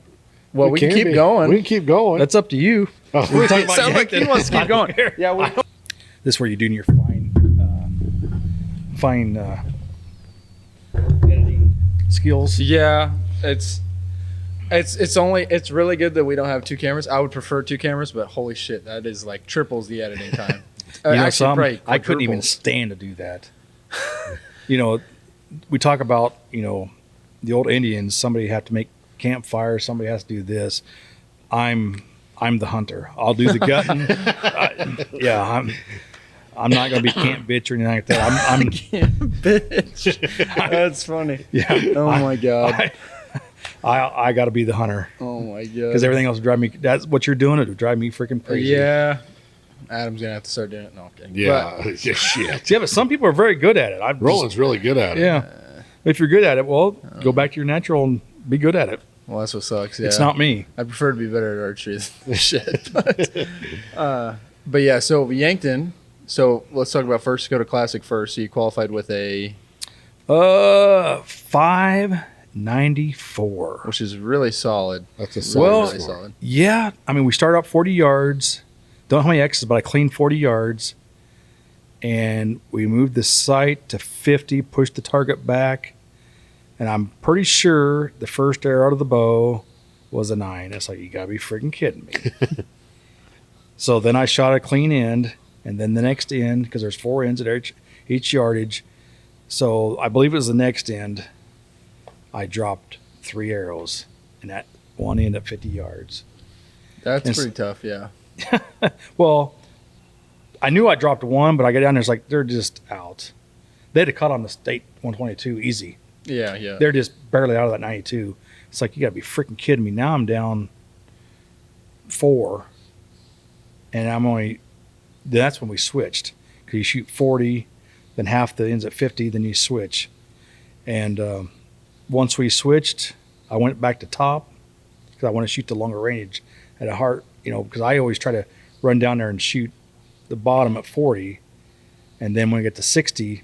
Well, we can keep be. going. We can keep going. That's up to you. Oh, We're talking It about sounds like he Yankton. wants to keep going. Yeah. This is where you're doing your fine editing skills. Yeah. It's really good that we don't have two cameras. I would prefer two cameras, but holy shit, that is like triples the editing time. Probably I couldn't even quadruples. stand to do that. We talk about, the old Indians, somebody had to make campfire, somebody has to do this. I'm the hunter. I'll do the gutting. I'm not going to be camp bitch or anything like that. I'm Bitch. That's funny. yeah. Oh my god. I got to be the hunter Oh my god. because everything else would drive me. That's what you're doing. It would drive me freaking crazy. Yeah. Adam's gonna have to start doing it. No, I'm kidding. yeah, yeah, shit. Yeah, but some people are very good at it. Roland's really good at it. Yeah. If you're good at it, well, go back to your natural and be good at it. Well, that's what sucks. Yeah. It's not me. I prefer to be better at archery than shit. But yeah, so Yankton. So let's talk about first. Go to Classic first. So you qualified with a, 594. which is really solid. That's a Well- solid really score. solid. Yeah, we started out 40 yards. Don't know how many X's, but I cleaned 40 yards. And we moved the sight to 50, pushed the target back. And I'm pretty sure the first arrow out of the bow was a 9. It's like, you got to be freaking kidding me. So then I shot a clean end, and then the next end, because there's 4 ends at each yardage. So I believe it was the next end. I dropped 3 arrows, and that one end at 50 yards. That's And pretty tough. Yeah. Well, I knew I dropped 1, but I got down there, it's like, they're just out. They had to cut on the state 122 easy. Yeah. Yeah. They're just barely out of that 92. It's like, you got to be freaking kidding me. Now I'm down 4, and that's when we switched. Because you shoot 40, then half the ends at 50, then you switch. And once we switched, I went back to top because I want to shoot the longer range at a heart, because I always try to run down there and shoot the bottom at 40. And then when I get to 60,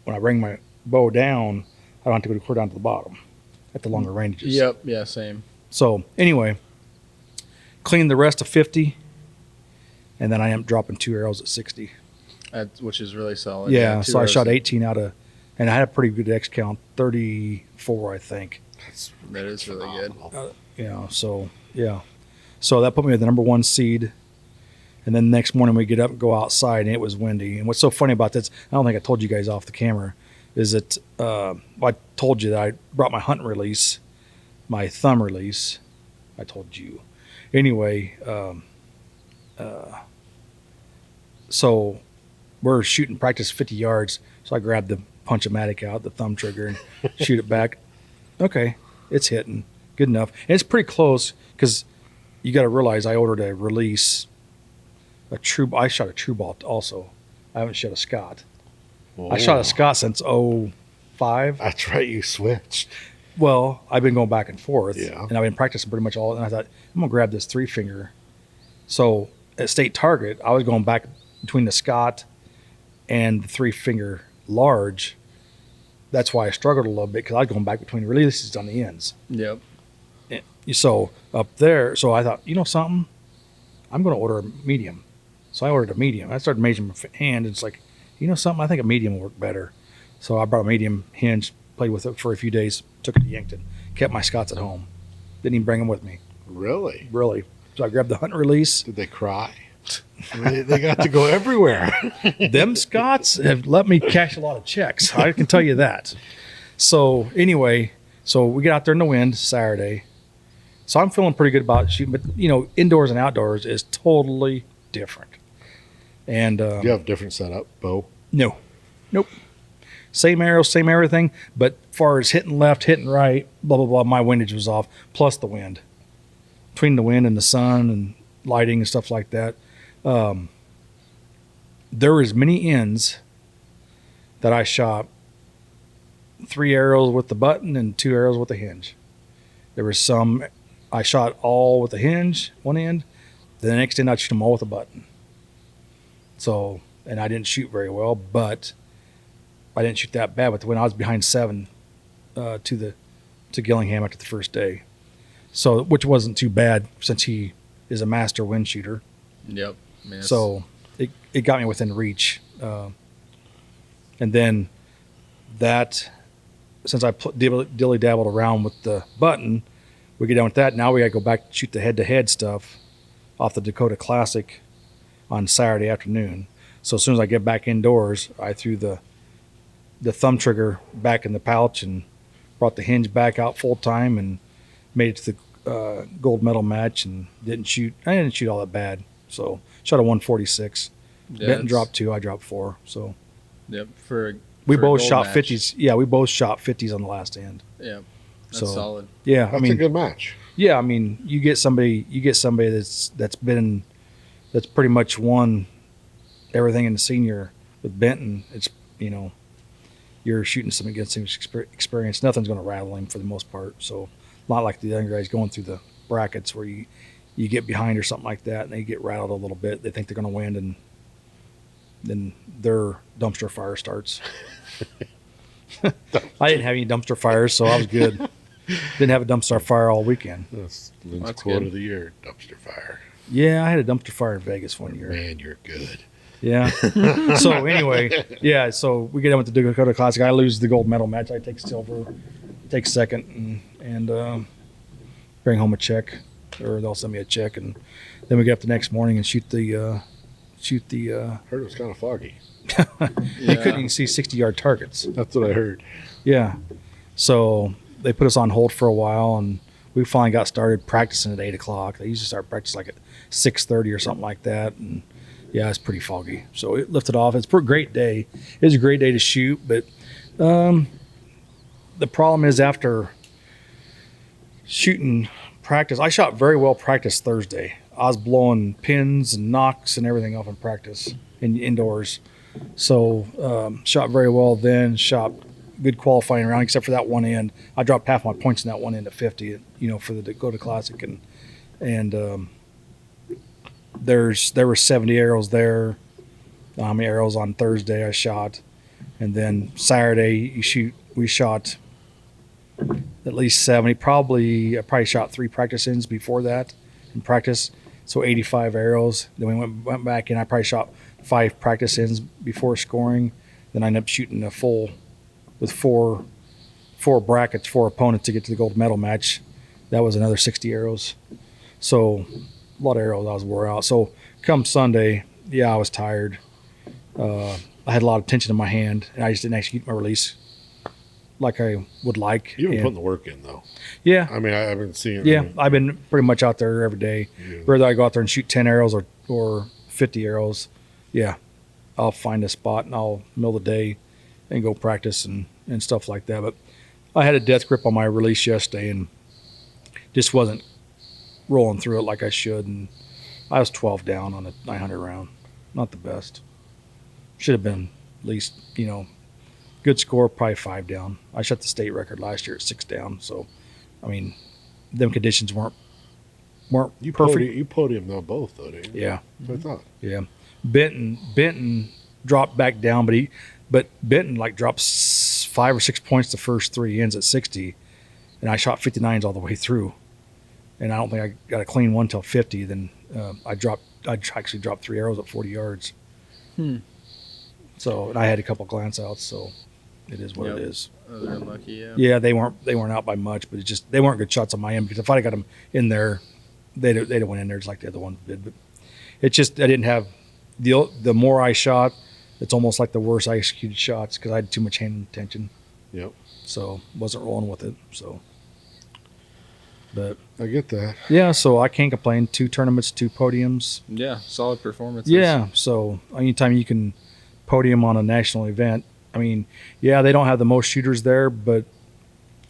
when I bring my bow down, I don't have to go clear down to the bottom at the longer ranges. Yep. Yeah. Same. So anyway, cleaned the rest of 50, and then I am dropping 2 arrows at 60. Which is really solid. Yeah, 2 so I arrows. shot 18 out of, and I had a pretty good X count, 34, I think. That is really good. So yeah. So that put me at the number 1 seed. And then the next morning we get up and go outside, and it was windy. And what's so funny about this, I don't think I told you guys off the camera, is that I told you that I brought my hunt release, my thumb release. I told you. Anyway, so we're shooting practice 50 yards. So I grabbed the punch-o-matic out, the thumb trigger, and shoot it back. Okay, it's hitting. Good enough. And it's pretty close because you got to realize I ordered a release, I shot a true ball also. I haven't shot a Scott. I shot a Scott since 05. That's right. You switched. Well, I've been going back and forth, Yeah. and I've been practicing pretty much all. And I thought I'm gonna grab this 3-finger. So at state target, I was going back between the Scott and the 3-finger large. That's why I struggled a little bit, because I was going back between releases on the ends. Yep. So up there, so I thought, something, I'm going to order a medium. So I ordered a medium. I started measuring my hand, and it's like, something, I think a medium will work better. So I brought a medium hinge, played with it for a few days, took it to Yankton, kept my Scots at home. Didn't even bring them with me, Really? really. So I grabbed the hunt release. Did they cry? I mean, they got to go everywhere. Them Scots have let me cash a lot of checks. I can tell you that. So anyway, so we get out there in the wind Saturday. So I'm feeling pretty good about shooting, but indoors and outdoors is totally different. And Do you have a different setup, bow? no, nope, same arrows, same everything. But as far as hitting left, hitting right, blah blah blah, my windage was off. Plus the wind, between the wind and the sun and lighting and stuff like that. There was many ends that I shot 3 arrows with the button and 2 arrows with the hinge. There was some I shot all with the hinge, one end. The next end I'd shoot them all with a button. So, and I didn't shoot very well, but I didn't shoot that bad. But when I was behind 7 to Gillingham after the first day, so which wasn't too bad since he is a master wind shooter. Yep. I mean, So it got me within reach. And then that, since I dilly dabbled around with the button, we get done with that. Now we got to go back and shoot the head-to-head stuff off the Dakota Classic on Saturday afternoon. So as soon as I get back indoors, I threw the thumb trigger back in the pouch and brought the hinge back out full time and made it to the gold medal match, and I didn't shoot all that bad. So shot a 146. yeah, Benton dropped 2, I dropped 4. So Yep. we for a both gold shot match. 50s. Yeah, we both shot 50s on the last end. Yeah. That's So solid. yeah, That's a good match. yeah, I mean, you get somebody that's pretty much won everything in the senior with Benton. It's you're shooting some against him experience. Nothing's going to rattle him for the most part. So not like the younger guys going through the brackets where you get behind or something like that and they get rattled a little bit. They think they're going to win, and then their dumpster fire starts. I didn't have any dumpster fires, so I was good. Didn't have a dumpster fire all weekend. That's Lynn's That's quote good. of the year: dumpster fire. Yeah, I had a dumpster fire in Vegas one year. Man, you're good. Yeah. So anyway, yeah. So we get done with the Dakota Classic. I lose the gold medal match. I take silver, take second, and bring home a check, or they'll send me a check, and then we get up the next morning and shoot the. Heard it was kind of foggy. They couldn't even see 60-yard targets. That's what I heard. Yeah. So they put us on hold for a while, and we finally got started practicing at 8:00. They usually start practice like at 6:30 or something like that, and yeah, it's pretty foggy. So it lifted off. It's a great day. It was a great day to shoot, but the problem is after shooting practice, I shot very well practice Thursday. I was blowing pins and knocks and everything off in practice indoors. So shot very well then, shot good qualifying round, except for that one end. I dropped half my points in that one end at 50, for the Dakota Classic. And there were 70 arrows there. How many arrows on Thursday I shot. And then Saturday we shot at least 70. I probably shot 3 practice ends before that in practice. So 85 arrows. Then we went back in. I probably shot 5 practice ends before scoring. Then I ended up shooting a full with four brackets, 4 opponents to get to the gold medal match. That was another 60 arrows. So a lot of arrows. I was wore out. So come Sunday, yeah, I was tired. I had a lot of tension in my hand, and I just didn't execute my release like I would like. You've been And- putting the work in, though. yeah, I mean, I've been seeing. yeah, I mean, I've been pretty much out there every day. Yeah. Whether I go out there and shoot 10 arrows or 50 arrows, yeah, I'll find a spot and I'll mill the day and go practice and stuff like that. But I had a death grip on my release yesterday and just wasn't rolling through it like I should. And I was 12 down on a 900 round. Not the best. Should have been at least, Good score, probably 5 down. I shot the state record last year at 6 down. So, I mean, them conditions weren't You perfect. You podium though both though, didn't you? Yeah, That's what I thought. yeah. Benton dropped back down, but Benton like dropped 5 or 6 points the first 3 ends at 60, and I shot 59s all the way through, and I don't think I got a clean one till 50. Then I actually dropped 3 arrows at 40 yards. So, and I had a couple glance outs, so it is what it is. Oh, they're unlucky, yeah. Yeah, they weren't out by much, but they weren't good shots on my end, because if I'd got them in there, they'd have went in there just like the other one did. But it's just I didn't have the more I shot, it's almost like the worse I executed shots because I had too much hand tension. Yep. So wasn't rolling with it. So, but I get that. yeah, so I can't complain. 2 tournaments, 2 podiums. Yeah, solid performances. Yeah, so anytime you can podium on a national event, I mean, yeah, they don't have the most shooters there, but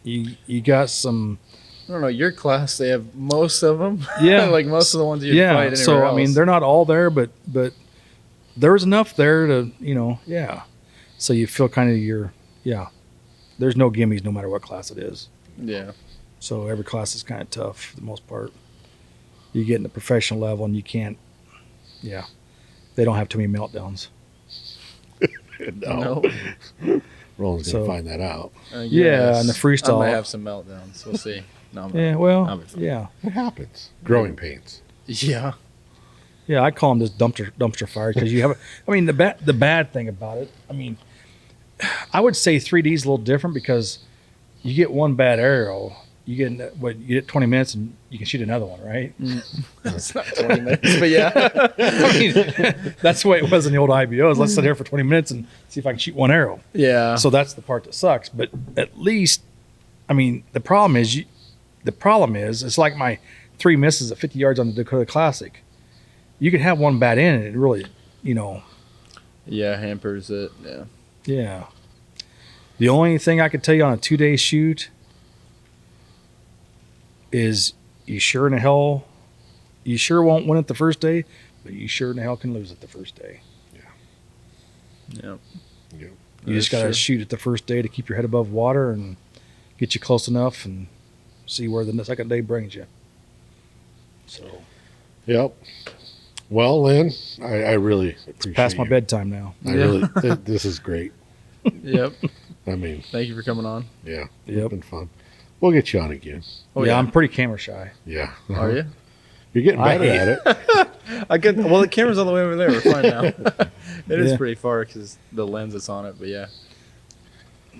you got some. I don't know, your class, they have most of them. Yeah. Like most of the ones you fight Yeah, anywhere so else. I mean, they're not all there, but there's enough there to, yeah. So you feel kind of there's no gimmies no matter what class it is. Yeah. So every class is kind of tough for the most part. You get in the professional level and you can't, they don't have too many meltdowns. No. Roland's gonna So- find that out. Yeah, and the freestyle- I might have some meltdowns. We'll see. No, I'm Yeah, not. well, I'll be fine. yeah. It happens. Growing pains. Yeah. Yeah, I call them just dumpster fire because you have. I mean, the bad thing about it. I mean, I would say 3D is a little different because you get one bad arrow, you get 20 minutes and you can shoot another one, right? It's not 20 minutes, but yeah. I mean, that's the way it was in the old IBOs. Let's sit here for 20 minutes and see if I can shoot one arrow. Yeah. So that's the part that sucks. But at least, I mean, the problem is it's like my 3 misses at 50 yards on the Dakota Classic. You can have one bad in and it really, Yeah, hampers it. Yeah. yeah. The only thing I could tell you on a 2-day shoot is you sure won't win it the first day, but you sure in the hell can lose it the first day. Yeah. Yep. You just got to shoot it the first day to keep your head above water and get you close enough and see where the second day brings you. So Yep. Well, Lynn, I really appreciate past my you. bedtime now. This is great. Yep. I mean, Thank you for coming on. yeah. Yep. It's been fun. We'll get you on again. Oh, yeah, I'm pretty camera shy. Yeah. Are you? You're getting I better hate at it. Well, the camera's all the way over there. We're fine now. It is Yeah. pretty far because the lens that's on it, but yeah.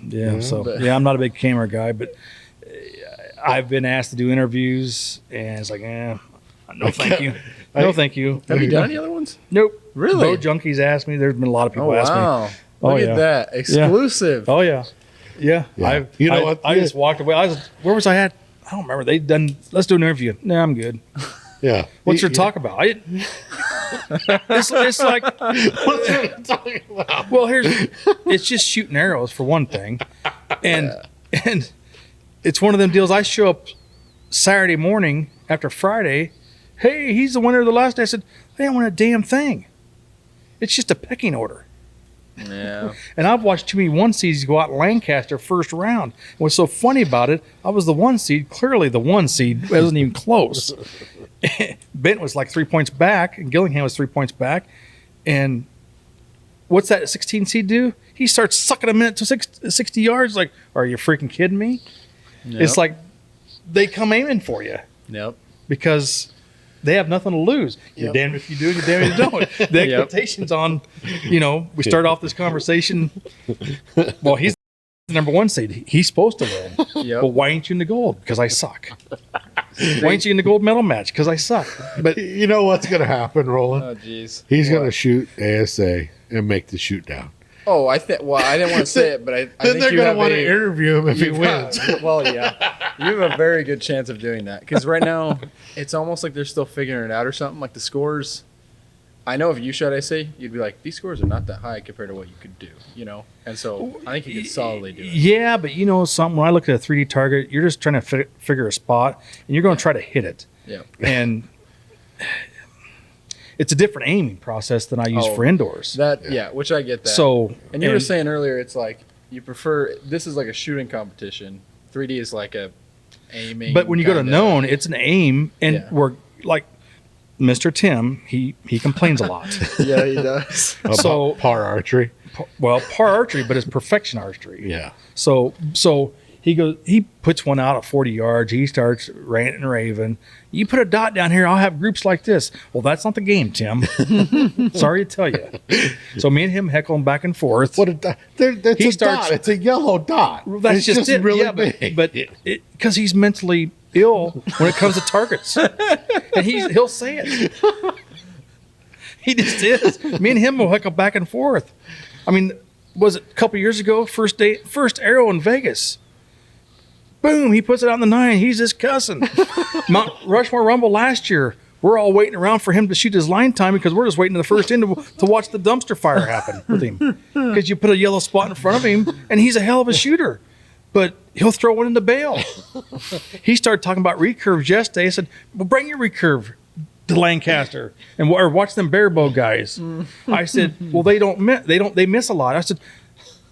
Yeah, Yeah. so But- yeah, I'm not a big camera guy, but I've been asked to do interviews, and it's like, no, thank you, no, thank you. Have you done any other ones? Nope. Really? Bow Junkies asked me. There's been a lot of people Oh, ask me. wow. Oh, Look yeah. at that. Exclusive. Oh yeah, yeah. Yeah. You know what? I just walked away. Where was I at? I don't remember. They done. Let's do an interview. Nah, I'm good. Yeah. What's your talk about? It's like, What's your talking about? well, it's just shooting arrows for one thing, and it's one of them deals. I show up Saturday morning after Friday. Hey, he's the winner of the last day. I said, I didn't win a damn thing. It's just a pecking order. Yeah. And I've watched too many 1 seeds go out in Lancaster first round. What's so funny about it, I was the 1 seed. Clearly the 1 seed wasn't even close. Bent was like 3 points back, and Gillingham was 3 points back. And what's that 16 seed do? He starts sucking a minute to 60 yards. Like, are you freaking kidding me? Yep. It's like they come aiming for you Yep. because they have nothing to lose. You're Yep. damned if you do, you're damned if you don't. The expectations on, we start off this conversation. Well, he's the number 1 seed. He's supposed to win. Yep. Well, why ain't you in the gold? Because I suck. Why ain't you in the gold medal match? Because I suck. But you know what's going to happen, Roland? Oh, jeez. He's going to shoot ASA and make the shoot down. Oh, I didn't want to say it, but I Then think they're you going to have want to interview him if he wins. Well, yeah. You have a very good chance of doing that. Because right now, it's almost like they're still figuring it out or something. Like the scores, I know if you shot SA, you'd be like, these scores are not that high compared to what you could do, And so I think you could solidly do it. Yeah, but something, when I look at a 3D target, you're just trying to figure a spot, and you're going to try to hit it. Yeah. And it's a different aiming process than I use for indoors. Which I get that. So, and you were saying earlier, it's like you prefer this is like a shooting competition. 3D is like a aiming. But when you go to kinda- known, it's an aim, and Yeah. we're like Mr. Tim. He complains a lot. Yeah, he does. So- par archery. Well, par archery, but it's perfection archery. Yeah. So he puts one out at 40 yards. He starts ranting and raving. You put a dot down here, I'll have groups like this. Well, that's not the game, Tim. Sorry to tell you. So me and him heckling back and forth. What a dot. That's He a starts- dot. It's a yellow dot. That's it's just it. really Yeah, big. but because he's mentally ill when it comes to targets, and he'll say it. He just is. Me and him will heckle back and forth. I mean, was it a couple years ago? First arrow in Vegas. Boom! He puts it out in the 9. He's just cussing. Mount Rushmore Rumble last year. We're all waiting around for him to shoot his line time because we're just waiting to the first end to watch the dumpster fire happen with him. Because you put a yellow spot in front of him, and he's a hell of a shooter. But he'll throw one in the bail. He started talking about recurves yesterday. I said, "Well, bring your recurve to Lancaster and or watch them bare bow guys." I said, "Well, they miss a lot."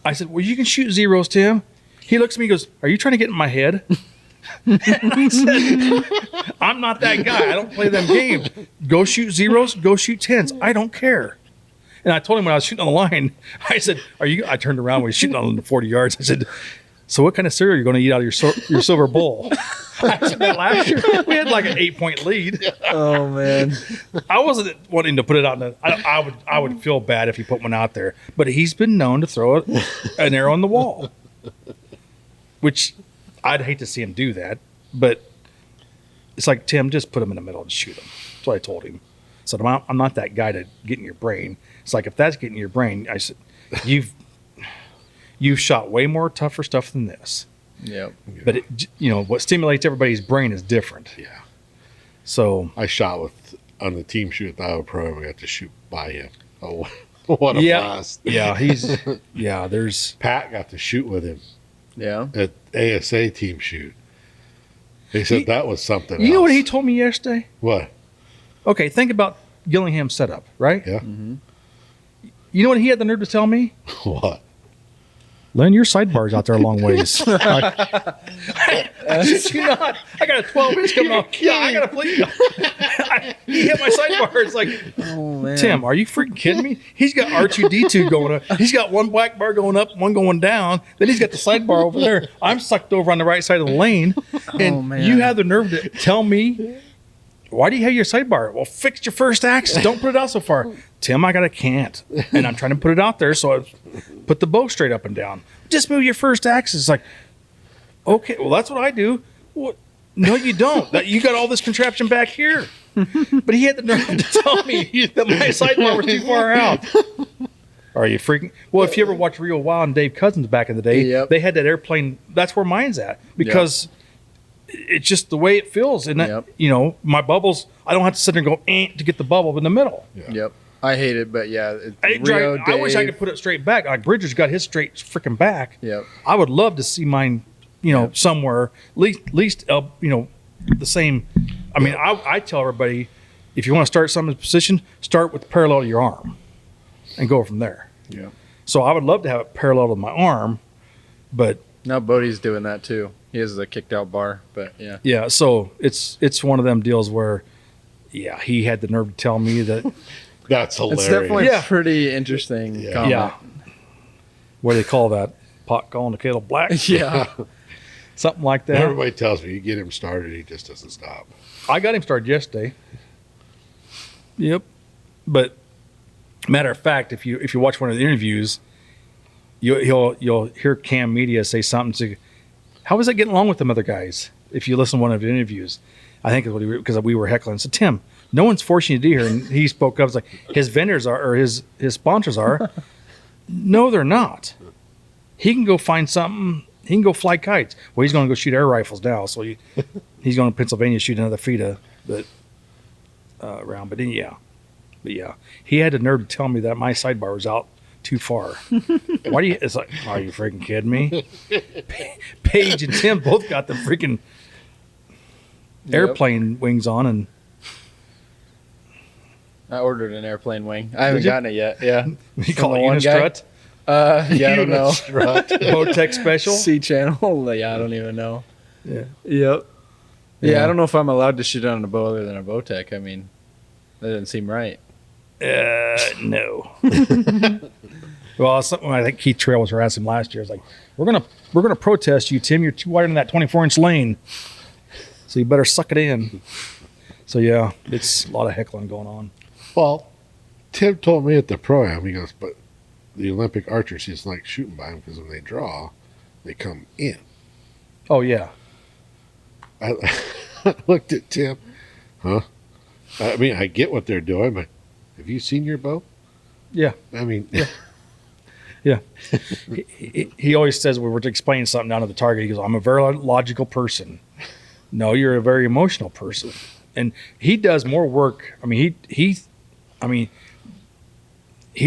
I said, "Well, you can shoot zeros, Tim." He looks at me and goes, "Are you trying to get in my head?" And I said, "I'm not that guy. I don't play them games. Go shoot zeros, go shoot 10s. I don't care." And I told him when I was shooting on the line, I said, I turned around when he was shooting on the 40 yards. I said, "So what kind of cereal are you going to eat out of your silver bowl?" I said that last year. We had like an 8-point lead. Oh man. I wasn't wanting to put it out. I would feel bad if he put one out there. But he's been known to throw an arrow on the wall, which I'd hate to see him do that. But it's like, Tim, just put him in the middle and shoot him. That's what I told him. So I'm not that guy to get in your brain. It's like, if that's getting in your brain, I said, you've shot way more tougher stuff than this. Yep. But what stimulates everybody's brain is different. Yeah. So I shot on the team shoot at the Iowa program. I got to shoot by him. Oh, what a blast. Yeah, there's Pat got to shoot with him Yeah. at ASA team shoot. He said that was something You know what else. he told me yesterday? What? Okay, think about Gillingham's setup, right? Yeah. You know what he had the nerve to tell me? What? Lynn, your sidebar's out there a long ways. I shit you not. I got a 12-inch coming off. Yeah, I got to play. He hit my sidebar. It's like, Oh man. Tim, are you freaking kidding me? He's got R2D2 going up. He's got one black bar going up, one going down. Then he's got the sidebar over there. I'm sucked over on the right side of the lane. And man. you have the nerve to tell me, why do you have your sidebar? Well, fix your first axis. Don't put it out so far. Tim, I got a cant. And I'm trying to put it out there, so I put the bow straight up and down. Just move your first axis. It's like, okay, well, that's what I do. What? No, you don't. You got all this contraption back here. But he had the nerve to tell me that my sidebar was too far out. Are you freaking? Well, if you ever watch Real Wild and Dave Cousins back in the day, Yep. they had that airplane. That's where mine's at because it's just the way it feels. And, Yep. my bubbles, I don't have to sit there and go to get the bubble in the middle. Yeah. Yep. I hate it, but yeah. I wish I could put it straight back. Like Bridger's got his straight freaking back. Yep. I would love to see mine, somewhere, at least the same. I mean, I tell everybody, if you want to start something in position, start with parallel to your arm and go from there. Yeah. So I would love to have it parallel to my arm, but Now Bodie's doing that too. He has a kicked out bar, but yeah. yeah, so it's one of them deals where, yeah, he had the nerve to tell me that, That's hilarious. It's definitely Yeah. pretty interesting Yeah. comment. yeah, what do they call that? Pot calling the kettle black? Yeah. Something like that. Everybody tells me you get him started, he just doesn't stop. I got him started yesterday. Yep. But matter of fact, if you watch one of the interviews, you'll hear Cam Media say something to, how is that getting along with them other guys? If you listen to one of the interviews, I think it's what because we were heckling. So Tim, no one's forcing you to do here, and he spoke up. It's like his vendors are, or his sponsors are. No, they're not. He can go find something. He can go fly kites. Well, he's going to go shoot air rifles now. So he's going to Pennsylvania shoot another FITA round. But then, yeah, he had the nerve to tell me that my sidebar was out too far. Why do you? It's like, are you freaking kidding me? Paige and Tim both got the freaking airplane wings on, and I ordered an airplane wing. I haven't Did you? gotten it yet. Yeah. you From call the it one guy? unistrut. Yeah, I don't know. Bowtech special. C channel. Yeah, I don't even know. Yeah. Yep. Yeah, Yeah. I don't know if I'm allowed to shoot on a bow other than a Bowtech. I mean, that doesn't seem right. No. Well, something I think Keith Trail was harassing him last year. It's like we're gonna protest you, Tim. You're too wide in that 24-inch lane, so you better suck it in. So yeah, it's a lot of heckling going on. Well, Tim told me at the pro-am, he goes, but the Olympic archers, he's like shooting by them because when they draw, they come in. Oh yeah. I looked at Tim, huh? I mean, I get what they're doing, but have you seen your bow? Yeah. I mean, Yeah. He always says when we're explaining something down to the target, he goes, I'm a very logical person. No, you're a very emotional person. And he does more work. I mean, he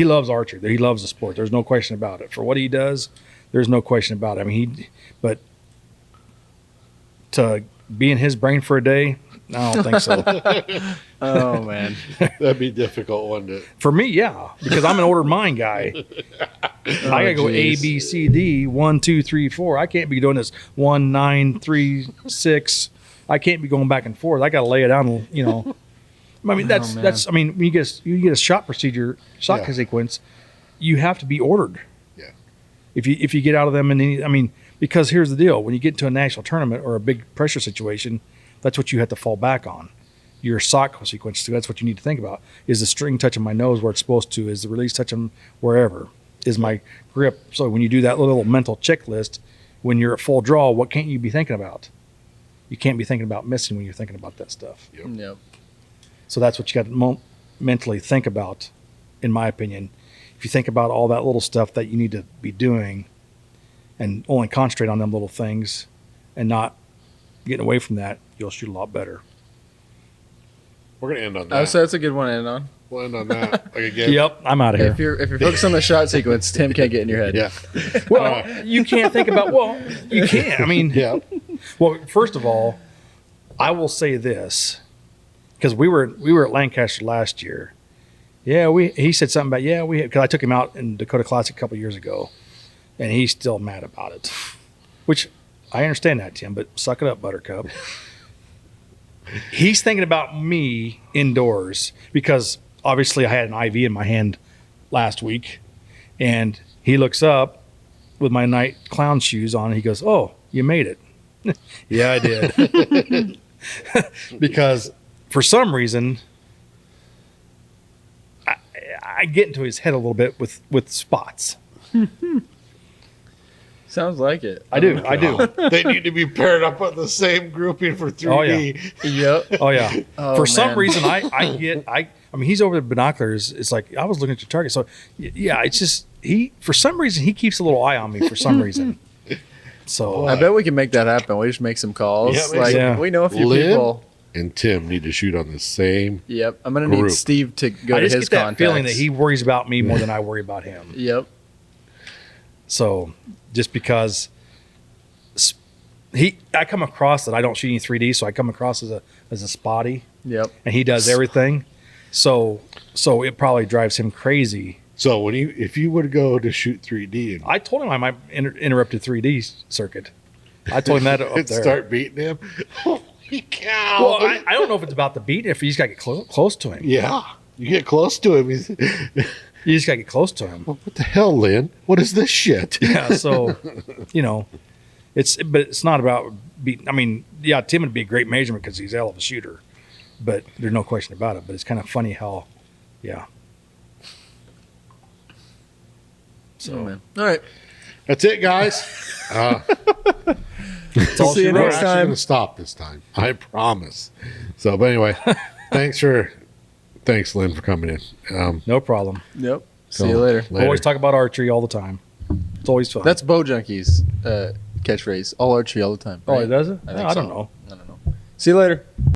loves archery. He loves the sport. There's no question about it. For what he does, there's no question about it. I mean, but to be in his brain for a day, I don't think so. Oh man. that'd be a difficult one to. For me, yeah, because I'm an ordered mind guy. I gotta go A, geez. B, C, D, 1, 2, 3, 4. I can't be doing this 1, 9, 3, 6. I can't be going back and forth. I gotta lay it down. You know, I mean that's man. that's. I mean, when you get a shot Yeah. sequence, you have to be ordered. Yeah. If you get out of them, because here's the deal: when you get to a national tournament or a big pressure situation, that's what you have to fall back on. Your sock sequence, that's what you need to think about. Is the string touching my nose where it's supposed to? Is the release touching wherever? Is my grip? So when you do that little mental checklist, when you're at full draw, what can't you be thinking about? You can't be thinking about missing when you're thinking about that stuff. Yep. So that's what you got to mentally think about, in my opinion. If you think about all that little stuff that you need to be doing and only concentrate on them little things and not getting away from that, you'll shoot a lot better. We're gonna end on Oh, that. so that's a good one to end on. We'll end on that. Like again. Yep, I'm out of here. If you're focused on the shot sequence, Tim can't get in your head. Yeah. Well, you can't think about, you can. I mean, Yeah. well, first of all, I will say this, because we were at Lancaster last year. Yeah, he said something about, because I took him out in Dakota Classic a couple years ago, and he's still mad about it, which I understand that, Tim, but suck it up, Buttercup. He's thinking about me indoors because obviously I had an IV in my hand last week, and he looks up with my night clown shoes on, and he goes, "Oh, you made it." Yeah, I did. Because for some reason, I get into his head a little bit with spots. Sounds like it. I do. They need to be paired up with the same grouping for 3D. Yep. Oh yeah. Oh, For some man. reason, I mean, he's over the binoculars. It's like I was looking at your target. So yeah, it's just for some reason he keeps a little eye on me for some reason. So I bet we can make that happen. We just make some calls. Yeah, yeah. We know a few Lynn? people. And Tim need to shoot on the same. Yep. I'm gonna need Group. Steve to go I to just his get that contacts. feeling that he worries about me more than I worry about him. Yep. So just because I come across that I don't shoot any 3D, so I come across as a spotty, Yep. and he does everything. So it probably drives him crazy. So if you would go to shoot 3D and I told him I might interrupt a 3D circuit. I told him that up there. start beating him, holy cow! Well, I don't know if it's about the beat. If you just got to get close to him, yeah, you get close to him. He's, you just got to get close to him. what the hell, Lynn? What is this shit? Yeah. So, but it's not about beating. I mean, yeah, Tim would be a great measurement because he's a hell of a shooter, but there's no question about it. But it's kind of funny how, yeah. So Oh, man. All right. That's it, guys. it's all See she you wrote. We're next actually time. going to stop this time. I promise. So, but anyway, thanks, Lynn, for coming in. No problem. Yep. So, See you later. Always talk about archery all the time. It's always fun. That's Bow Junkies catchphrase. All archery all the time. oh, right? it does it? I think I so. don't know. I don't know. See you later.